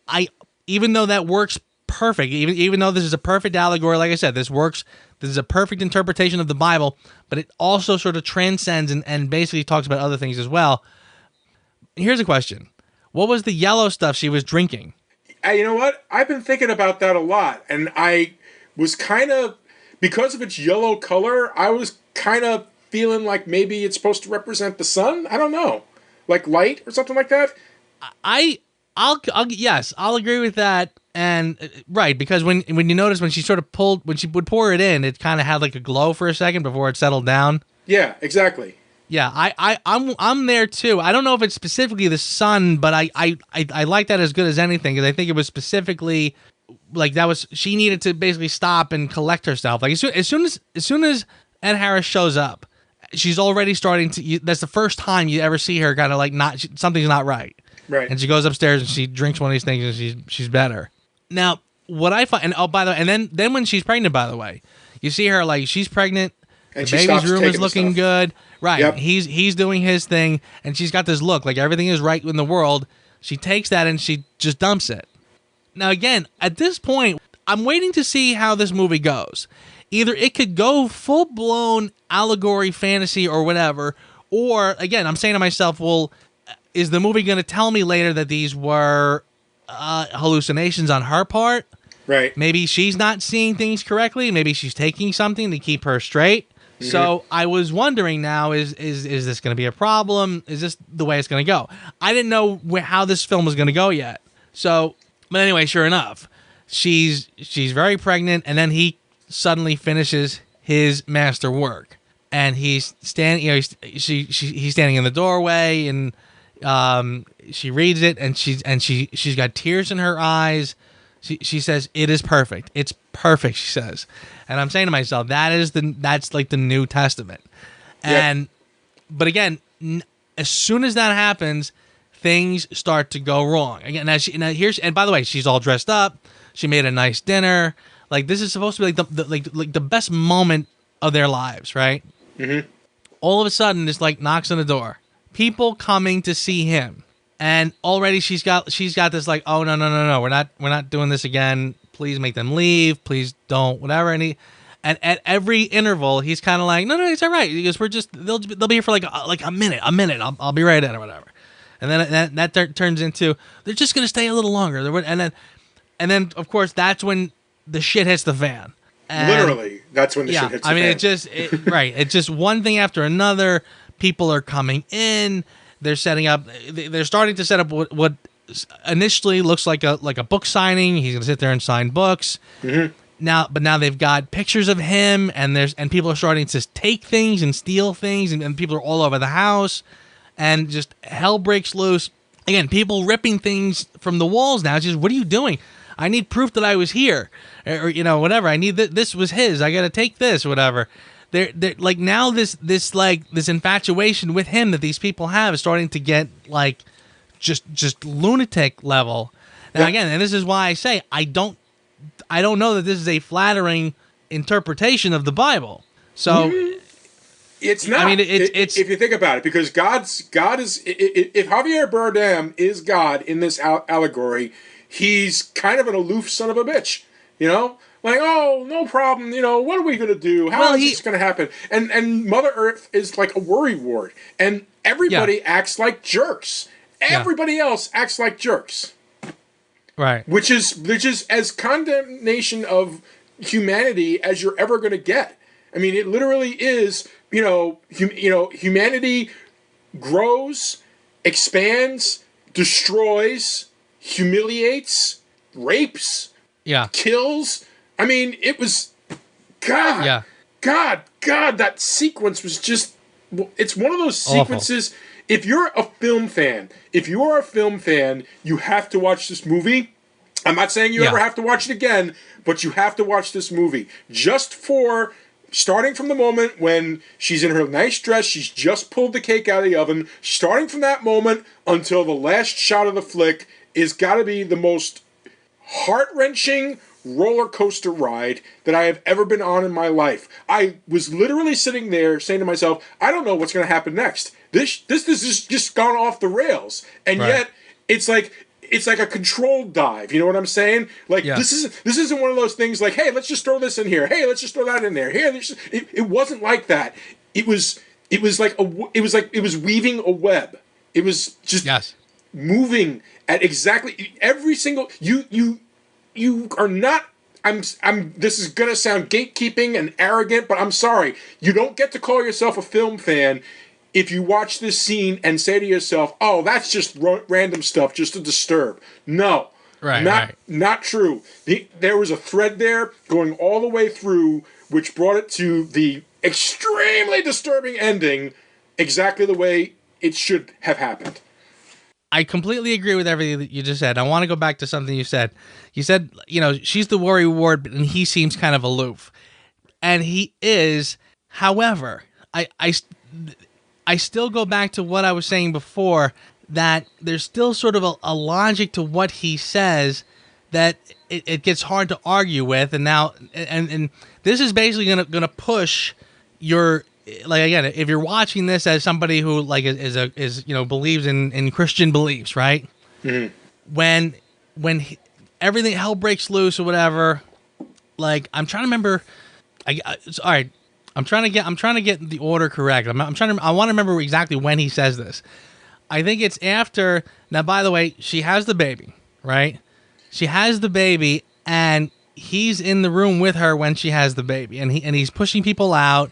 even though that works perfect, even though this is a perfect allegory, like I said, this works. This is a perfect interpretation of the Bible, but it also sort of transcends and basically talks about other things as well. Here's a question. What was the yellow stuff she was drinking? You know what? I've been thinking about that a lot, and I was kind of, because of its yellow color, I was kind of feeling like maybe it's supposed to represent the sun. I don't know, like light or something like that. I'll agree with that. And right, because when you notice when she sort of when she would pour it in, it kind of had like a glow for a second before it settled down. Yeah, exactly. Yeah, I'm there too. I don't know if it's specifically the sun, but I like that as good as anything because I think it was specifically like she needed to basically stop and collect herself. Like as soon as Ed Harris shows up, she's already starting to. That's the first time you ever see her kind of like something's not right. Right. And she goes upstairs and she drinks one of these things and she's better. Now, what I find, and by the way, and then when she's pregnant, by the way, you see her like she's pregnant. And the baby's room is looking good. Right. Yep. He's doing his thing, and she's got this look like everything is right in the world. She takes that and she just dumps it. Now, again, at this point, I'm waiting to see how this movie goes. Either it could go full-blown allegory, fantasy, or whatever, or, again, I'm saying to myself, well, is the movie going to tell me later that these were hallucinations on her part? Right. Maybe she's not seeing things correctly. Maybe she's taking something to keep her straight. Mm-hmm. So I was wondering now, is this going to be a problem? Is this the way it's going to go? I didn't know how this film was going to go yet. So, but anyway, sure enough, she's very pregnant, and then he suddenly finishes his master work, and he's standing. You know, he's standing in the doorway, and she reads it, and she's got tears in her eyes. She says, "It is perfect. It's perfect," she says. And I'm saying to myself, that's like the New Testament. And but again, as soon as that happens, things start to go wrong. Again, and by the way, she's all dressed up. She made a nice dinner. Like this is supposed to be like the best moment of their lives, right? Mm-hmm. All of a sudden, this like knocks on the door. People coming to see him. And already she's got this like, oh no, we're not doing this again. Please make them leave. Please don't, whatever. And at every interval, he's kind of like, no, it's all right. He goes, they'll be here for like a minute. I'll be right in or whatever. And then that turns into they're just gonna stay a little longer. And then of course that's when the shit hits the fan. And literally, that's when the shit hits the fan. It's just one thing after another. People are coming in. They're starting to set up what initially looks like a book signing. He's going to sit there and sign books. Mm-hmm. Now they've got pictures of him, and people are starting to take things and steal things, and people are all over the house, and just hell breaks loose. Again, people ripping things from the walls now. It's just, what are you doing? I need proof that I was here, or whatever. I need this was his. I got to take this, whatever. They're like now this infatuation with him that these people have is starting to get like just lunatic level. Now again, and this is why I say I don't know that this is a flattering interpretation of the Bible. So it's not. I mean, it's if you think about it, because God is if Javier Bardem is God in this allegory, he's kind of an aloof son of a bitch. You know, like, oh, no problem. You know, what are we gonna do? How is this gonna happen? And Mother Earth is like a worry ward, and everybody acts like jerks. Everybody else acts like jerks. Right. Which is as condemnation of humanity as you're ever gonna get. I mean, it literally is. Humanity grows, expands, destroys, humiliates, rapes, kills. I mean, it was God, that sequence was just, it's one of those sequences. Awful. If you're a film fan, you have to watch this movie. I'm not saying you ever have to watch it again, but you have to watch this movie just for starting from the moment when she's in her nice dress, she's just pulled the cake out of the oven, starting from that moment until the last shot of the flick is got to be the most heart-wrenching roller coaster ride that I have ever been on in my life. I was literally sitting there saying to myself, I don't know what's going to happen next. This has just gone off the rails. And yet, it's like a controlled dive. You know what I'm saying? Like, this isn't one of those things like, hey, let's just throw this in here. Hey, let's just throw that in there. Here, it wasn't like that. It was weaving a web. It was just moving at exactly every single. You are not. This is gonna sound gatekeeping and arrogant, but I'm sorry. You don't get to call yourself a film fan if you watch this scene and say to yourself, "Oh, that's just random stuff, just to disturb." No, not true. There was a thread there going all the way through, which brought it to the extremely disturbing ending, exactly the way it should have happened. I completely agree with everything that you just said. I want to go back to something you said. You said, she's the worry ward, and he seems kind of aloof. And he is. However, I still go back to what I was saying before, that there's still sort of a logic to what he says that it gets hard to argue with. And now, and this is basically gonna push your, like, again, if you're watching this as somebody who like is believes in Christian beliefs, right? Mm-hmm. When everything hell breaks loose or whatever, like, I'm trying to remember. All right, I'm trying to get the order correct. I want to remember exactly when he says this. I think it's after. Now, by the way, she has the baby, right? She has the baby, and he's in the room with her when she has the baby, and he's pushing people out.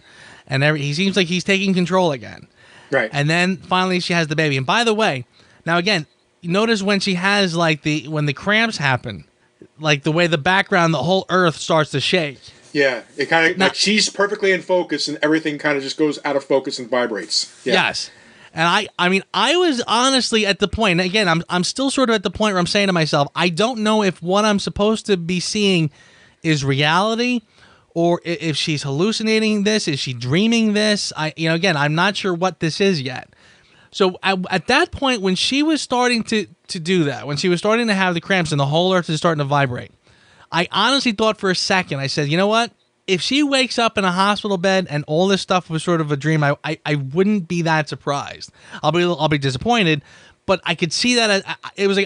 And he seems like he's taking control again. Right. And then finally she has the baby. And by the way, now again, notice when she has when the cramps happen, like the way the background, the whole earth starts to shake. Yeah. It kind of, like, she's perfectly in focus and everything kind of just goes out of focus and vibrates. Yeah. Yes. And I mean, I was honestly at the point, again, I'm still sort of at the point where I'm saying to myself, I don't know if what I'm supposed to be seeing is reality, or if she's hallucinating this. Is she dreaming this? Again, I'm not sure what this is yet. So at that point, when she was starting to do that, when she was starting to have the cramps and the whole earth is starting to vibrate, I honestly thought for a second, I said, you know what? If she wakes up in a hospital bed and all this stuff was sort of a dream, I wouldn't be that surprised. I'll be disappointed, but I could see that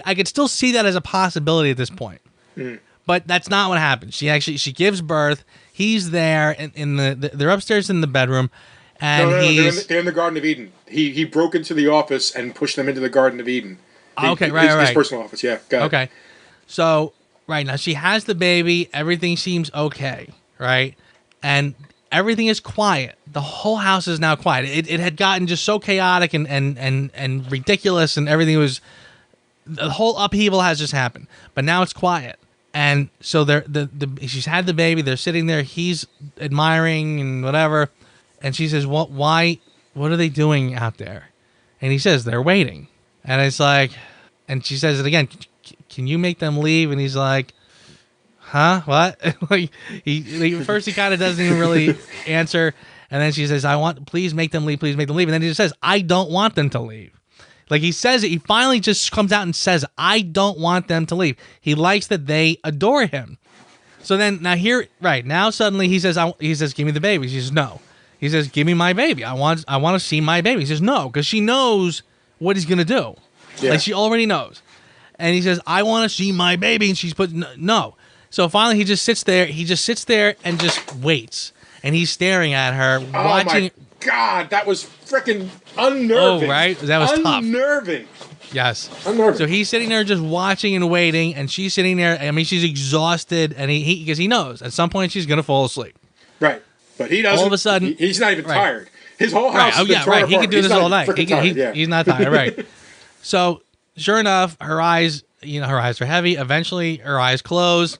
I could still see that as a possibility at this point. Mm. But that's not what happens. She gives birth. He's there they're upstairs in the bedroom, and they're in the Garden of Eden. He broke into the office and pushed them into the Garden of Eden. His personal office. Yeah. Go ahead. Okay. So right now she has the baby. Everything seems okay, right? And everything is quiet. The whole house is now quiet. It had gotten just so chaotic and ridiculous, and everything was, the whole upheaval has just happened. But now it's quiet. And so she's had the baby. They're sitting there. He's admiring and whatever. And she says, "What? Why? What are they doing out there?" And he says, "They're waiting." And it's like, and she says it again. Can you make them leave? And he's like, "Huh? What?" First he kind of doesn't even really answer. And then she says, please make them leave. Please make them leave." And then he just says, "I don't want them to leave." Like, he says it. He finally just comes out and says, "I don't want them to leave." He likes that they adore him. So then now suddenly he says, "Give me the baby." She says, "No." He says, "Give me my baby. I want to see my baby." He says, "No," because she knows what he's gonna do. Yeah. Like, she already knows. And he says, "I want to see my baby," and she's put no. So finally, he just sits there. He just sits there and just waits, and he's staring at her, watching. Oh my God, that was freaking unnerving. Oh, right, that was tough. Unnerving. Yes. Unnerving. So he's sitting there just watching and waiting, and she's sitting there. I mean, she's exhausted, and because he knows at some point she's gonna fall asleep. Right, but he doesn't. All of a sudden, he's not even right. tired. His whole house. Right. Oh yeah, right. He can do this all night. He's not tired. Right. So sure enough, her eyes are heavy. Eventually, her eyes close.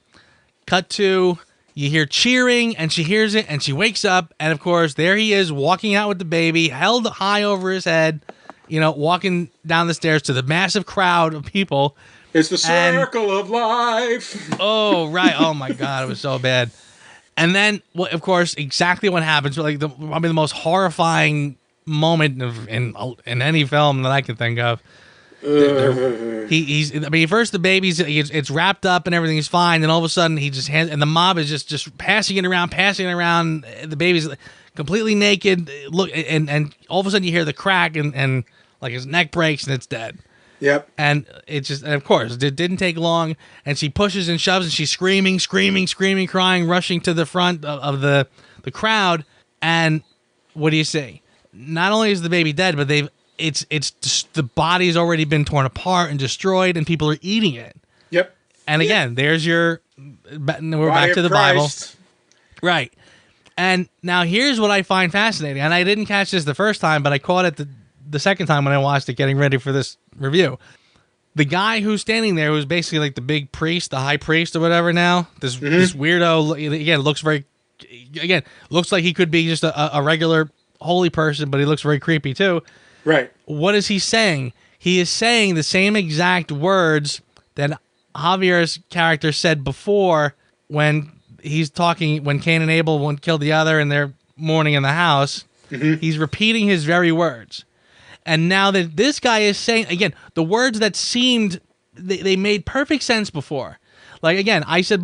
Cut to, you hear cheering, and she hears it, and she wakes up, and of course, there he is walking out with the baby, held high over his head, walking down the stairs to the massive crowd of people. It's the circle of life. Oh, right. Oh, my God. It was so bad. And then, of course, exactly what happens, like probably the most horrifying moment in any film that I can think of. First the baby's it's wrapped up and everything's fine, then all of a sudden he just and the mob is just passing it around. The baby's completely naked. Look, and all of a sudden you hear the crack and like his neck breaks and it's dead. Yep. And and of course, it didn't take long. And she pushes and shoves and she's screaming, crying, rushing to the front of the crowd. And what do you see? Not only is the baby dead, but it's the body's already been torn apart and destroyed, and people are eating it. Yep. And again, there's we're back to the Bible. Right. And now here's what I find fascinating. And I didn't catch this the first time, but I caught it the second time when I watched it getting ready for this review. The guy who's standing there, who's basically like the big priest, the high priest or whatever now, this weirdo, again, looks like he could be just a regular holy person, but he looks very creepy too. Right. What is he saying? He is saying the same exact words that Javier's character said before when he's talking, when Cain and Abel one killed the other and they're mourning in the house. Mm-hmm. He's repeating his very words. And now that this guy is saying, again, the words that seemed, they made perfect sense before. Like, again, I said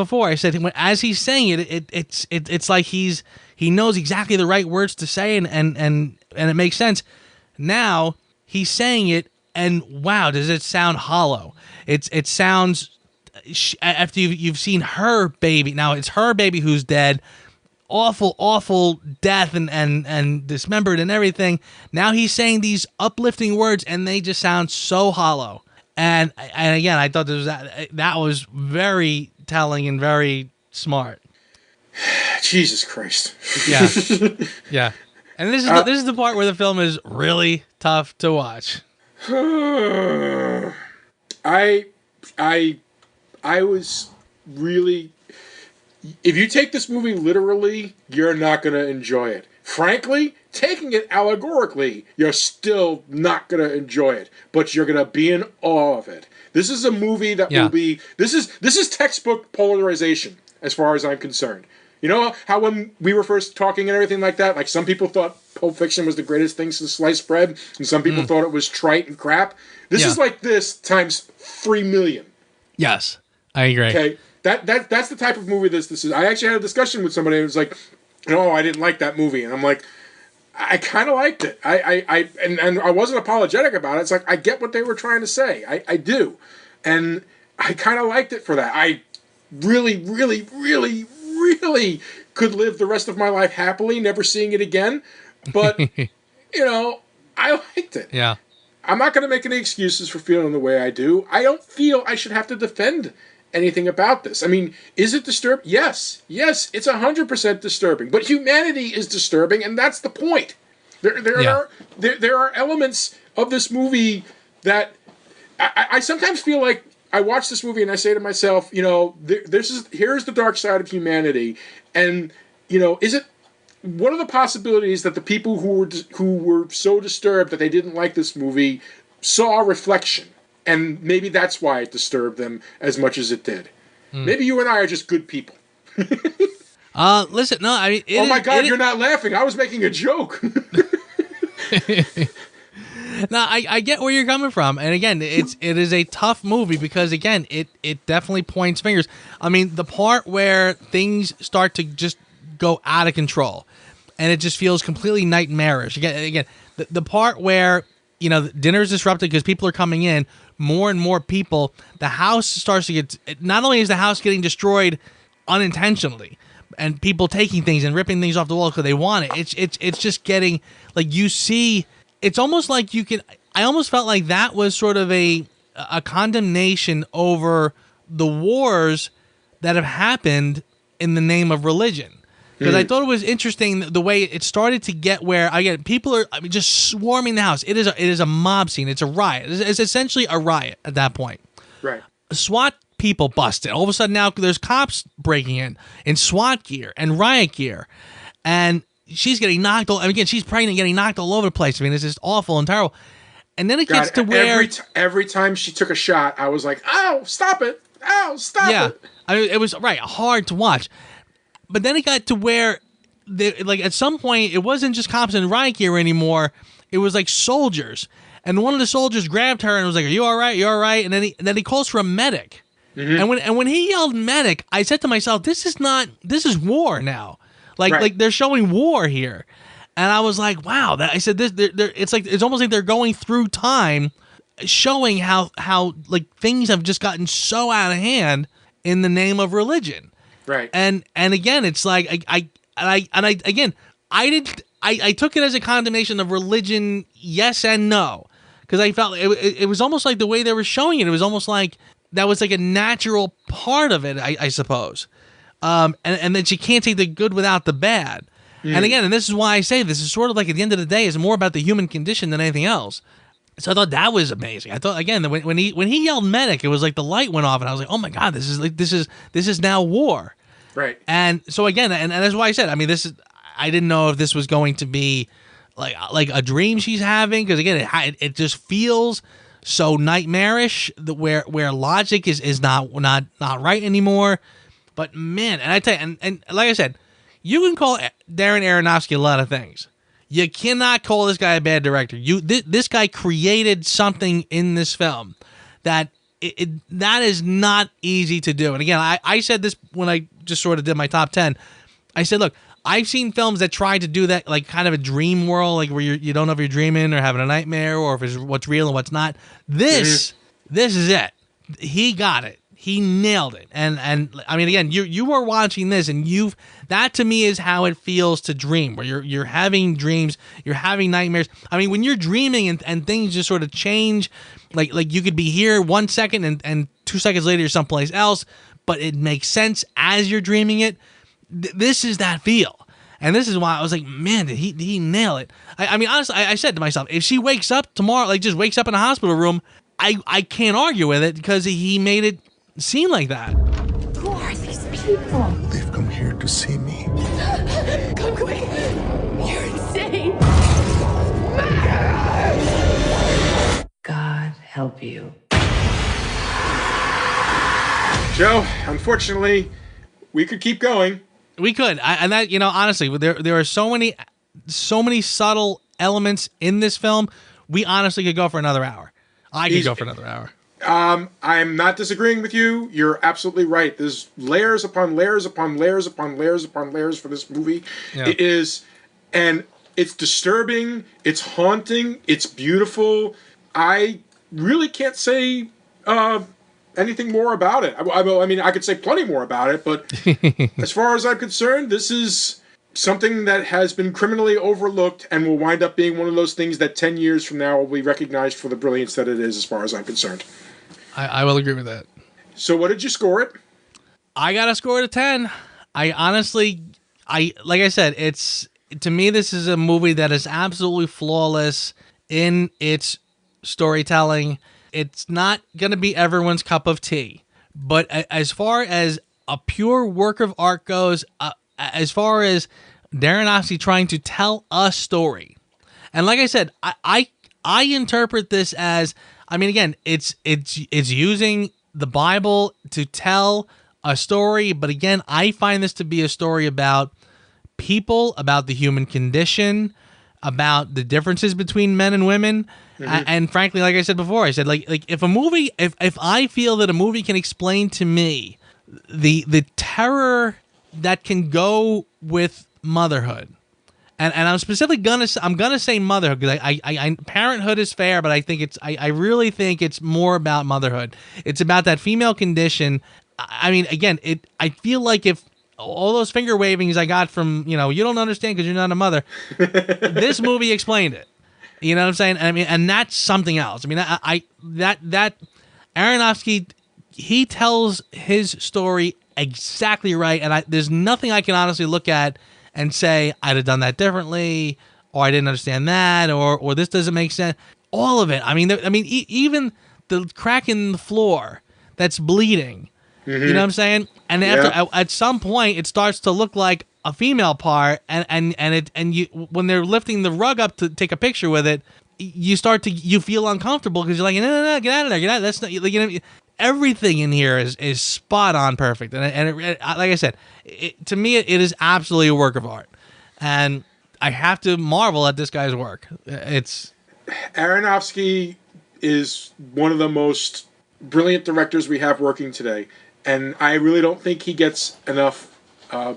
as he's saying it's like he knows exactly the right words to say and it makes sense. Now he's saying it, and wow, does it sound hollow? It sounds, after you've seen her baby. Now it's her baby who's dead, awful death and dismembered and everything. Now he's saying these uplifting words, and they just sound so hollow. And again, I thought that was very telling and very smart. Jesus Christ. Yeah, yeah. And this is the part where the film is really tough to watch. I was really. If you take this movie literally, you're not going to enjoy it. Frankly, taking it allegorically, you're still not going to enjoy it. But you're going to be in awe of it. This is a movie that will be. This is textbook polarization, as far as I'm concerned. You know how when we were first talking and everything like that, like some people thought Pulp Fiction was the greatest thing since sliced bread, and some people thought it was trite and crap. This is like this times 3 million. Yes, I agree. Okay, that's the type of movie this is. I actually had a discussion with somebody who was like, "No, I didn't like that movie," and I'm like, "I kind of liked it. And I wasn't apologetic about it. It's like I get what they were trying to say. I do, and I kind of liked it for that. I really could live the rest of my life happily, never seeing it again. But, I liked it. Yeah. I'm not going to make any excuses for feeling the way I do. I don't feel I should have to defend anything about this. I mean, is it disturbing? Yes, it's 100% disturbing. But humanity is disturbing, and that's the point. There are elements of this movie that I sometimes feel like I watch this movie and I say to myself, here's the dark side of humanity, and is it one of the possibilities that the people who were so disturbed that they didn't like this movie saw a reflection, and maybe that's why it disturbed them as much as it did. Maybe you and I are just good people. Listen, no, I mean, oh my God, you're not laughing. I was making a joke. No, I get where you're coming from, and again, it is a tough movie because again, it definitely points fingers. I mean, the part where things start to just go out of control, and it just feels completely nightmarish. Again, the part where dinner is disrupted because people are coming in, more and more people. The house starts to get. Not only is the house getting destroyed unintentionally, and people taking things and ripping things off the wall because they want it. It's just getting like you see. It's almost like you can. I almost felt like that was sort of a condemnation over the wars that have happened in the name of religion. Because I thought it was interesting the way it started to get where again people are just swarming the house. It is a mob scene. It's a riot. It's essentially a riot at that point. Right. SWAT people busted. All of a sudden now there's cops breaking in SWAT gear and riot gear, and she's getting knocked. Again, she's pregnant, getting knocked all over the place. I mean, it's just awful and terrible. And then it gets to where every time she took a shot, I was like, "Ow, stop it! Ow, stop it!" I mean, it was hard to watch. But then it got to where, at some point, it wasn't just cops in riot gear anymore. It was like soldiers, and one of the soldiers grabbed her and was like, "Are you all right? You all right?" And then he calls for a medic. Mm-hmm. And when he yelled medic, I said to myself, "This is war now. Like they're showing war here." And I was like, "Wow!" I said, it's almost like they're going through time, showing how like things have just gotten so out of hand in the name of religion." Right. And again, it's like I took it as a condemnation of religion, yes and no, because I felt it was almost like the way they were showing it. It was almost like that was like a natural part of it, I suppose. And that you can't take the good without the bad. And again, and this is why I say this is sort of like at the end of the day, it's more about the human condition than anything else. So I thought that was amazing. I thought again when he yelled medic, it was like the light went off, and I was like, oh my god, this is now war. Right. And so again, and that's why I said, I mean, I didn't know if this was going to be like a dream she's having, because again, it just feels so nightmarish where logic is not right anymore. But man, and I tell you, and like I said, you can call Darren Aronofsky a lot of things. You cannot call this guy a bad director. This guy created something in this film that that is not easy to do. And again, I said this when I just sort of did my top 10. I said, look, I've seen films that try to do that, like kind of a dream world, like where you don't know if you're dreaming or having a nightmare or if it's what's real and what's not. This is it. He got it. He nailed it. And I mean, again, you were watching this, and that to me is how it feels to dream, where you're having dreams, you're having nightmares. I mean, when you're dreaming and things just sort of change, like you could be here 1 second and 2 seconds later you're someplace else, but it makes sense as you're dreaming it. This is that feel. And this is why I was like, man, did he nail it? I mean, honestly, I said to myself, if she wakes up tomorrow, like just wakes up in a hospital room, I can't argue with it, because he made it seem like that. Who are these people? They've come here to see me. Come quick. You're insane. God help you. Joe, unfortunately, we could keep going. We could, and that, honestly, there are so many subtle elements in this film. We honestly could go for another hour. I could go for another hour. I'm not disagreeing with you. You're absolutely right. There's layers upon layers upon layers upon layers upon layers for this movie. Yeah. It is, and it's disturbing. It's haunting. It's beautiful. I really can't say anything more about it. I mean, I could say plenty more about it, but as far as I'm concerned, this is something that has been criminally overlooked and will wind up being one of those things that 10 years from now will be recognized for the brilliance that it is, as far as I'm concerned. I will agree with that. So what did you score it? I got to score it a 10. I honestly, like I said, to me, this is a movie that is absolutely flawless in its storytelling. It's not going to be everyone's cup of tea, but as far as a pure work of art goes, as far as Darren Aronofsky trying to tell a story, and like I said, I interpret this as, I mean, again, it's using the Bible to tell a story, but again, I find this to be a story about people, about the human condition, about the differences between men and women. Mm-hmm. And frankly, like I said before, I said like if a movie, if I feel that a movie can explain to me the terror that can go with motherhood, and I'm specifically gonna say motherhood, because I parenthood is fair, but I think I really think it's more about motherhood. It's about that female condition. I mean, again, I feel like if all those finger wavings I got from, you don't understand because you're not a mother, this movie explained it. You know what I'm saying? I mean, and that's something else. I mean, that Aronofsky, he tells his story exactly right, and there's nothing I can honestly look at and say I'd have done that differently, or I didn't understand that, or this doesn't make sense. All of it. I mean, even the crack in the floor that's bleeding. You know what I'm saying? And after at some point, it starts to look like a female part, and you, when they're lifting the rug up to take a picture with it, you feel uncomfortable because you're like, no, get out of there, get out. That's not, everything in here is spot on perfect, and like I said, to me it is absolutely a work of art, and I have to marvel at this guy's work. It's Aronofsky is one of the most brilliant directors we have working today, and I really don't think he gets enough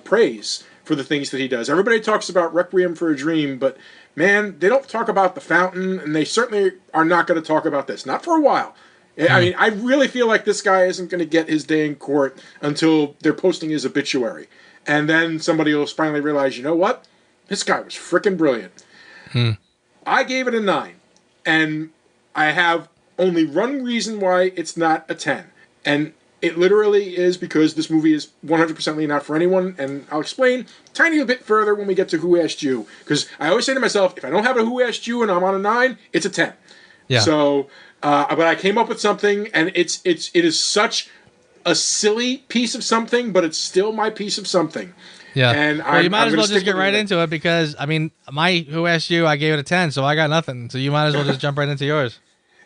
praise for the things that he does. Everybody talks about Requiem for a Dream, but man, they don't talk about The Fountain, and they certainly are not going to talk about this. Not for a while. I mean, I really feel like this guy isn't going to get his day in court until they're posting his obituary. And then somebody will finally realize, you know what? This guy was freaking brilliant. I gave it a 9. And I have only one reason why it's not a 10. And it literally is because this movie is 100% not for anyone, and I'll explain a tiny bit further when we get to Who Asked You. Because I always say to myself, if I don't have a Who Asked You and I'm on a 9, it's a 10. Yeah. So, but I came up with something, and it is such a silly piece of something, but it's still my piece of something. Yeah. And well, you might as well just get right into it, because, I mean, my Who Asked You, I gave it a 10, so I got nothing. So you might as well just jump right into yours.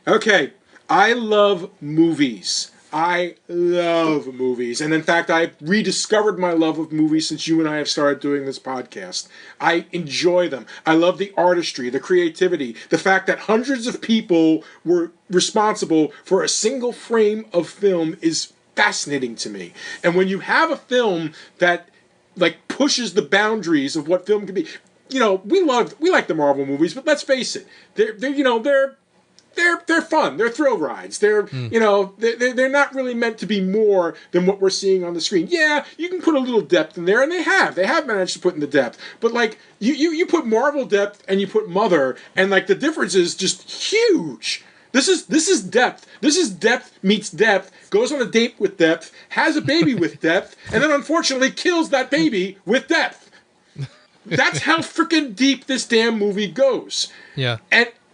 Okay. I love movies. I love movies. And in fact, I've rediscovered my love of movies since you and I have started doing this podcast. I enjoy them. I love the artistry, the creativity, the fact that hundreds of people were responsible for a single frame of film is fascinating to me. And when you have a film that like pushes the boundaries of what film can be, we like the Marvel movies, but let's face it, they're fun. They're thrill rides. They're they're not really meant to be more than what we're seeing on the screen. Yeah, you can put a little depth in there, and they have managed to put in the depth. But like you put Marvel depth and you put Mother, and like the difference is just huge. This is depth. This is depth meets depth. Goes on a date with depth, has a baby with depth, and then unfortunately kills that baby with depth. That's how freaking deep this damn movie goes. Yeah.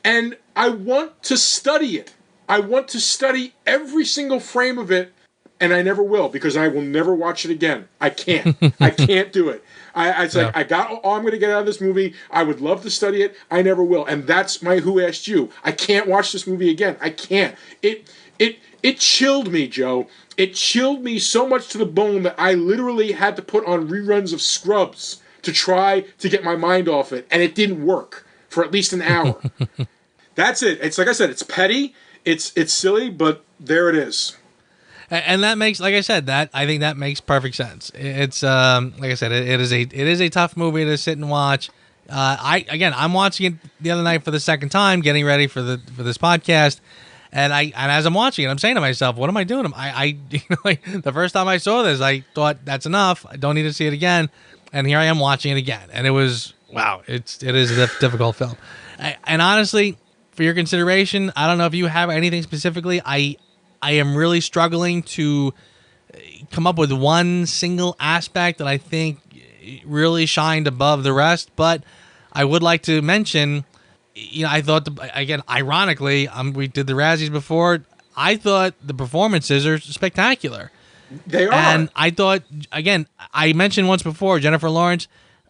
And I want to study it. I want to study every single frame of it, and I never will, because I will never watch it again. I can't. I can't do it. Like, I got all I'm going to get out of this movie. I would love to study it. I never will. And that's my Who Asked You. I can't watch this movie again. I can't. It chilled me, Joe. It chilled me so much to the bone that I literally had to put on reruns of Scrubs to try to get my mind off it, and it didn't work for at least an hour. That's it. It's like I said, it's petty, it's silly, but there it is. And that makes, like I said, I think that makes perfect sense. It's like I said, it is a tough movie to sit and watch. I'm watching it the other night for the second time, getting ready for this podcast, and as I'm watching it, I'm saying to myself, what am I doing? The first time I saw this, I thought that's enough. I don't need to see it again, and here I am watching it again, and it was wow. It is a difficult film, and honestly, for your consideration, I don't know if you have anything specifically. I am really struggling to come up with one single aspect that I think really shined above the rest, but I would like to mention, I thought, ironically, we did the Razzies before. I thought the performances are spectacular. They are. And I thought, again, I mentioned once before, Jennifer Lawrence,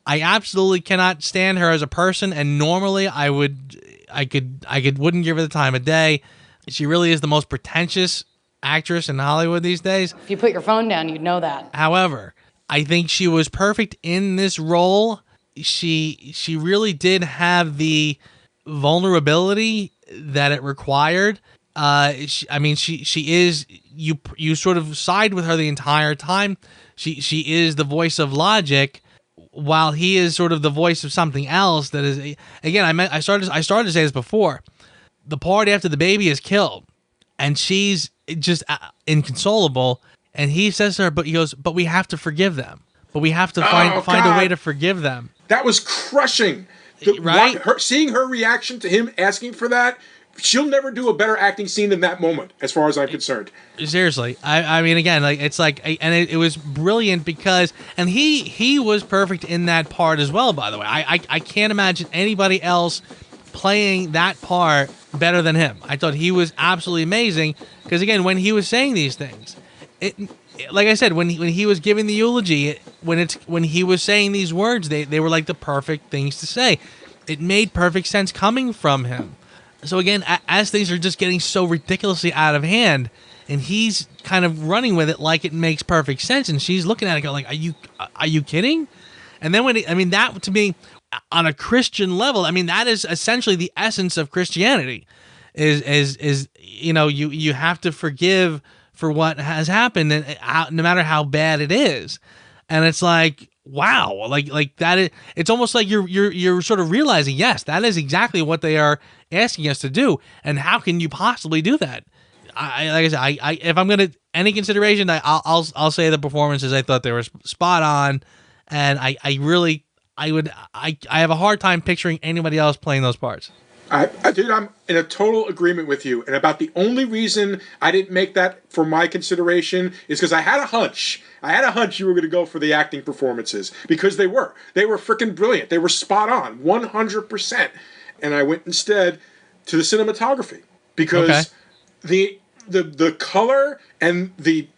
I absolutely cannot stand her as a person, and normally I wouldn't give her the time of day. She really is the most pretentious actress in Hollywood these days. If you put your phone down, you'd know that. However, I think she was perfect in this role. She really did have the vulnerability that it required. She is, you sort of side with her the entire time. She is the voice of logic, while he is sort of the voice of something else that is, again, I started to say this before. The part after the baby is killed and she's just inconsolable. And he says to her, but he goes, but we have to forgive them. But we have to find a way to forgive them. That was crushing. Right? Seeing her reaction to him asking for that, she'll never do a better acting scene than that moment, as far as I'm concerned. Seriously. I mean, again, like it's like, and it was brilliant because, and he was perfect in that part as well, by the way. I can't imagine anybody else playing that part better than him. I thought he was absolutely amazing because, again, when he was saying these things, like I said, when he was giving the eulogy, when he was saying these words, they were like the perfect things to say. It made perfect sense coming from him. So again, as things are just getting so ridiculously out of hand, and he's kind of running with it like it makes perfect sense, and she's looking at it going like, "Are you kidding?" And then that to me, on a Christian level, I mean that is essentially the essence of Christianity, is you have to forgive for what has happened, and no matter how bad it is. And it's like, wow, like that is, it's almost like you're sort of realizing, yes, that is exactly what they are asking us to do, and how can you possibly do that? Like I said, if I'm gonna any consideration, I'll say the performances, I thought they were spot on, and I have a hard time picturing anybody else playing those parts. Dude, I'm in a total agreement with you. And about the only reason I didn't make that for my consideration is because I had a hunch. I had a hunch you were going to go for the acting performances, because they were freaking brilliant. They were spot on, 100%. And I went instead to the cinematography, because the color and the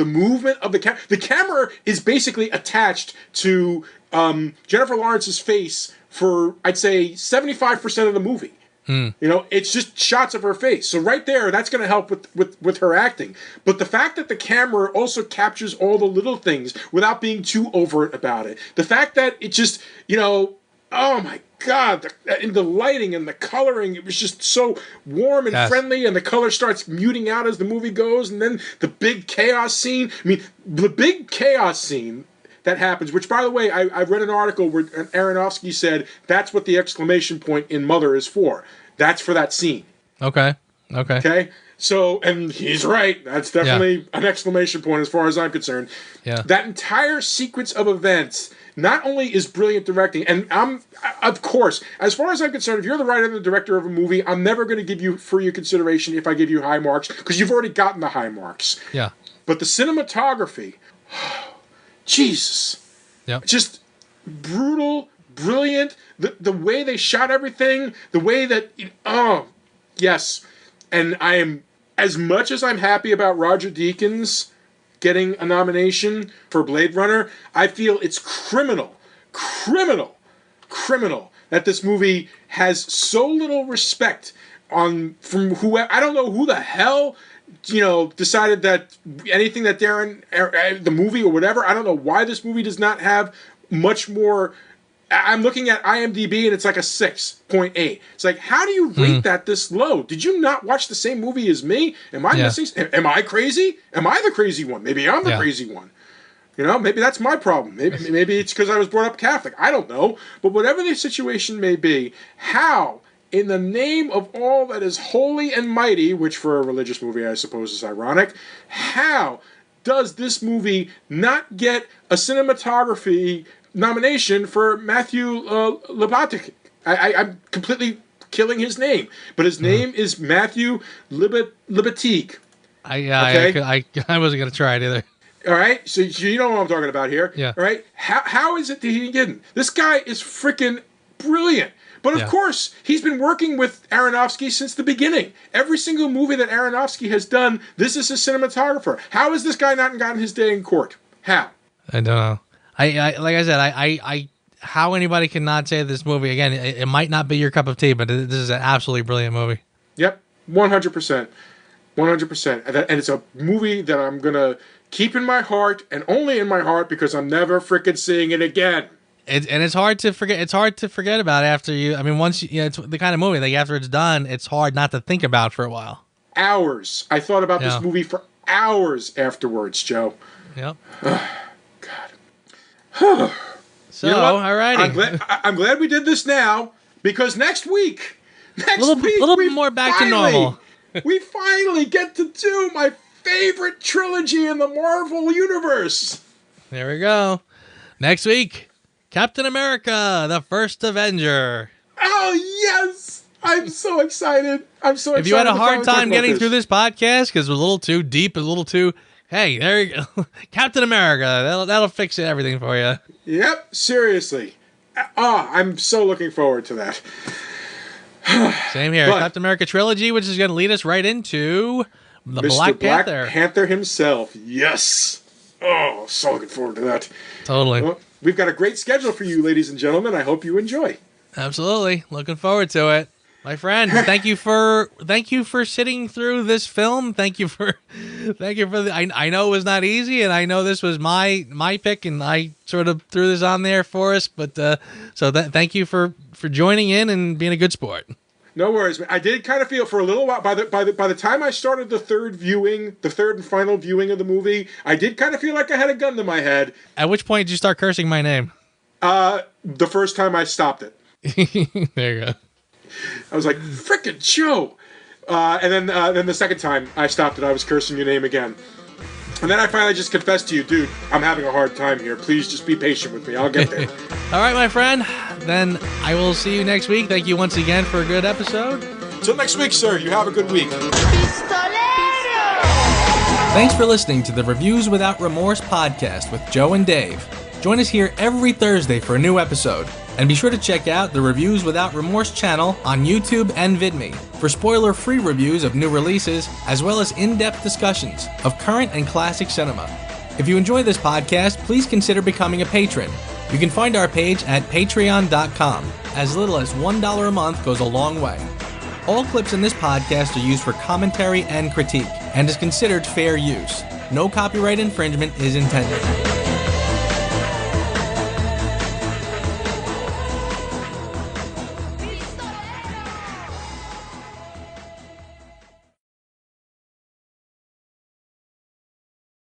movement of the camera. The camera is basically attached to Jennifer Lawrence's face for, I'd say, 75% of the movie. It's just shots of her face. So right there, that's going to help with her acting. But the fact that the camera also captures all the little things without being too overt about it. The fact that it just, oh my God, the lighting and the coloring, it was just so warm and friendly, and the color starts muting out as the movie goes, and then the big chaos scene. I mean, the big chaos scene that happens, which, by the way, I read an article where Aronofsky said that's what the exclamation point in Mother is for. That's for that scene. Okay. So, and he's right. That's definitely an exclamation point as far as I'm concerned. Yeah. That entire sequence of events not only is brilliant directing, and of course, as far as I'm concerned, if you're the writer and the director of a movie, I'm never going to give you for your consideration if I give you high marks, because you've already gotten the high marks. Yeah. But the cinematography, Jesus. Yeah. Just brutal, brilliant. The way they shot everything, the way that, yes. And I am, as much as I'm happy about Roger Deakins getting a nomination for Blade Runner, I feel it's criminal that this movie has so little respect from who, I don't know who the hell, decided that anything that the movie or whatever, I don't know why this movie does not have much more. I'm looking at IMDb and it's like a 6.8. It's like, how do you rate that this low? Did you not watch the same movie as me? Am I missing? Am I crazy? Am I the crazy one? Maybe I'm the crazy one. Maybe that's my problem. Maybe it's because I was brought up Catholic. I don't know. But whatever the situation may be, how, in the name of all that is holy and mighty, which for a religious movie I suppose is ironic, how does this movie not get a cinematography nomination for Matthew Libatic? I'm completely killing his name, but his name is Matthew Libatic. I wasn't going to try it either. All right, so you know what I'm talking about here. Yeah. All right, how is it that he didn't? This guy is freaking brilliant. But of course, he's been working with Aronofsky since the beginning. Every single movie that Aronofsky has done, this is his cinematographer. How has this guy not gotten his day in court? How? I don't know. I like I said, I how anybody can not say this movie, again, it might not be your cup of tea, but this is an absolutely brilliant movie. Yep, 100%. 100%. And it's a movie that I'm going to keep in my heart, and only in my heart, because I'm never freaking seeing it again. And it's hard to forget. It's hard to forget about after you. I mean, once it's the kind of movie that after it's done, it's hard not to think about for a while. Hours. I thought about this movie for hours afterwards, Joe. Yep. God. So, alrighty. I'm glad we did this now, because next week, a little bit more back to normal. We finally get to do my favorite trilogy in the Marvel Universe. There we go. Next week, Captain America, the First Avenger. Oh, yes. I'm so excited. If you had a hard time getting through this podcast because it was a little too deep, a little too, hey, there you go. Captain America, that'll fix everything for you. Yep, seriously. I'm so looking forward to that. Same here. Captain America trilogy, which is going to lead us right into the Mr. Black Panther. Panther himself. Yes. Oh, so looking forward to that. Totally. Well, we've got a great schedule for you, ladies and gentlemen. I hope you enjoy. Absolutely. Looking forward to it. My friend, thank you for sitting through this film. Thank you for I know it was not easy, and I know this was my pick, and I sort of threw this on there for us. But thank you for joining in and being a good sport. No worries, man. I did kind of feel for a little while by the time I started the third and final viewing of the movie, I did kind of feel like I had a gun to my head. At which point did you start cursing my name? The first time I stopped it. There you go. I was like, frickin' Joe! And then the second time I stopped it, I was cursing your name again. And then I finally just confessed to you, dude, I'm having a hard time here. Please just be patient with me. I'll get there. All right, my friend. Then I will see you next week. Thank you once again for a good episode. Till next week, sir. You have a good week. Thanks for listening to the Reviews Without Remorse podcast with Joe and Dave. Join us here every Thursday for a new episode. And be sure to check out the Reviews Without Remorse channel on YouTube and VidMe for spoiler-free reviews of new releases, as well as in-depth discussions of current and classic cinema. If you enjoy this podcast, please consider becoming a patron. You can find our page at patreon.com. As little as $1 a month goes a long way. All clips in this podcast are used for commentary and critique, and is considered fair use. No copyright infringement is intended.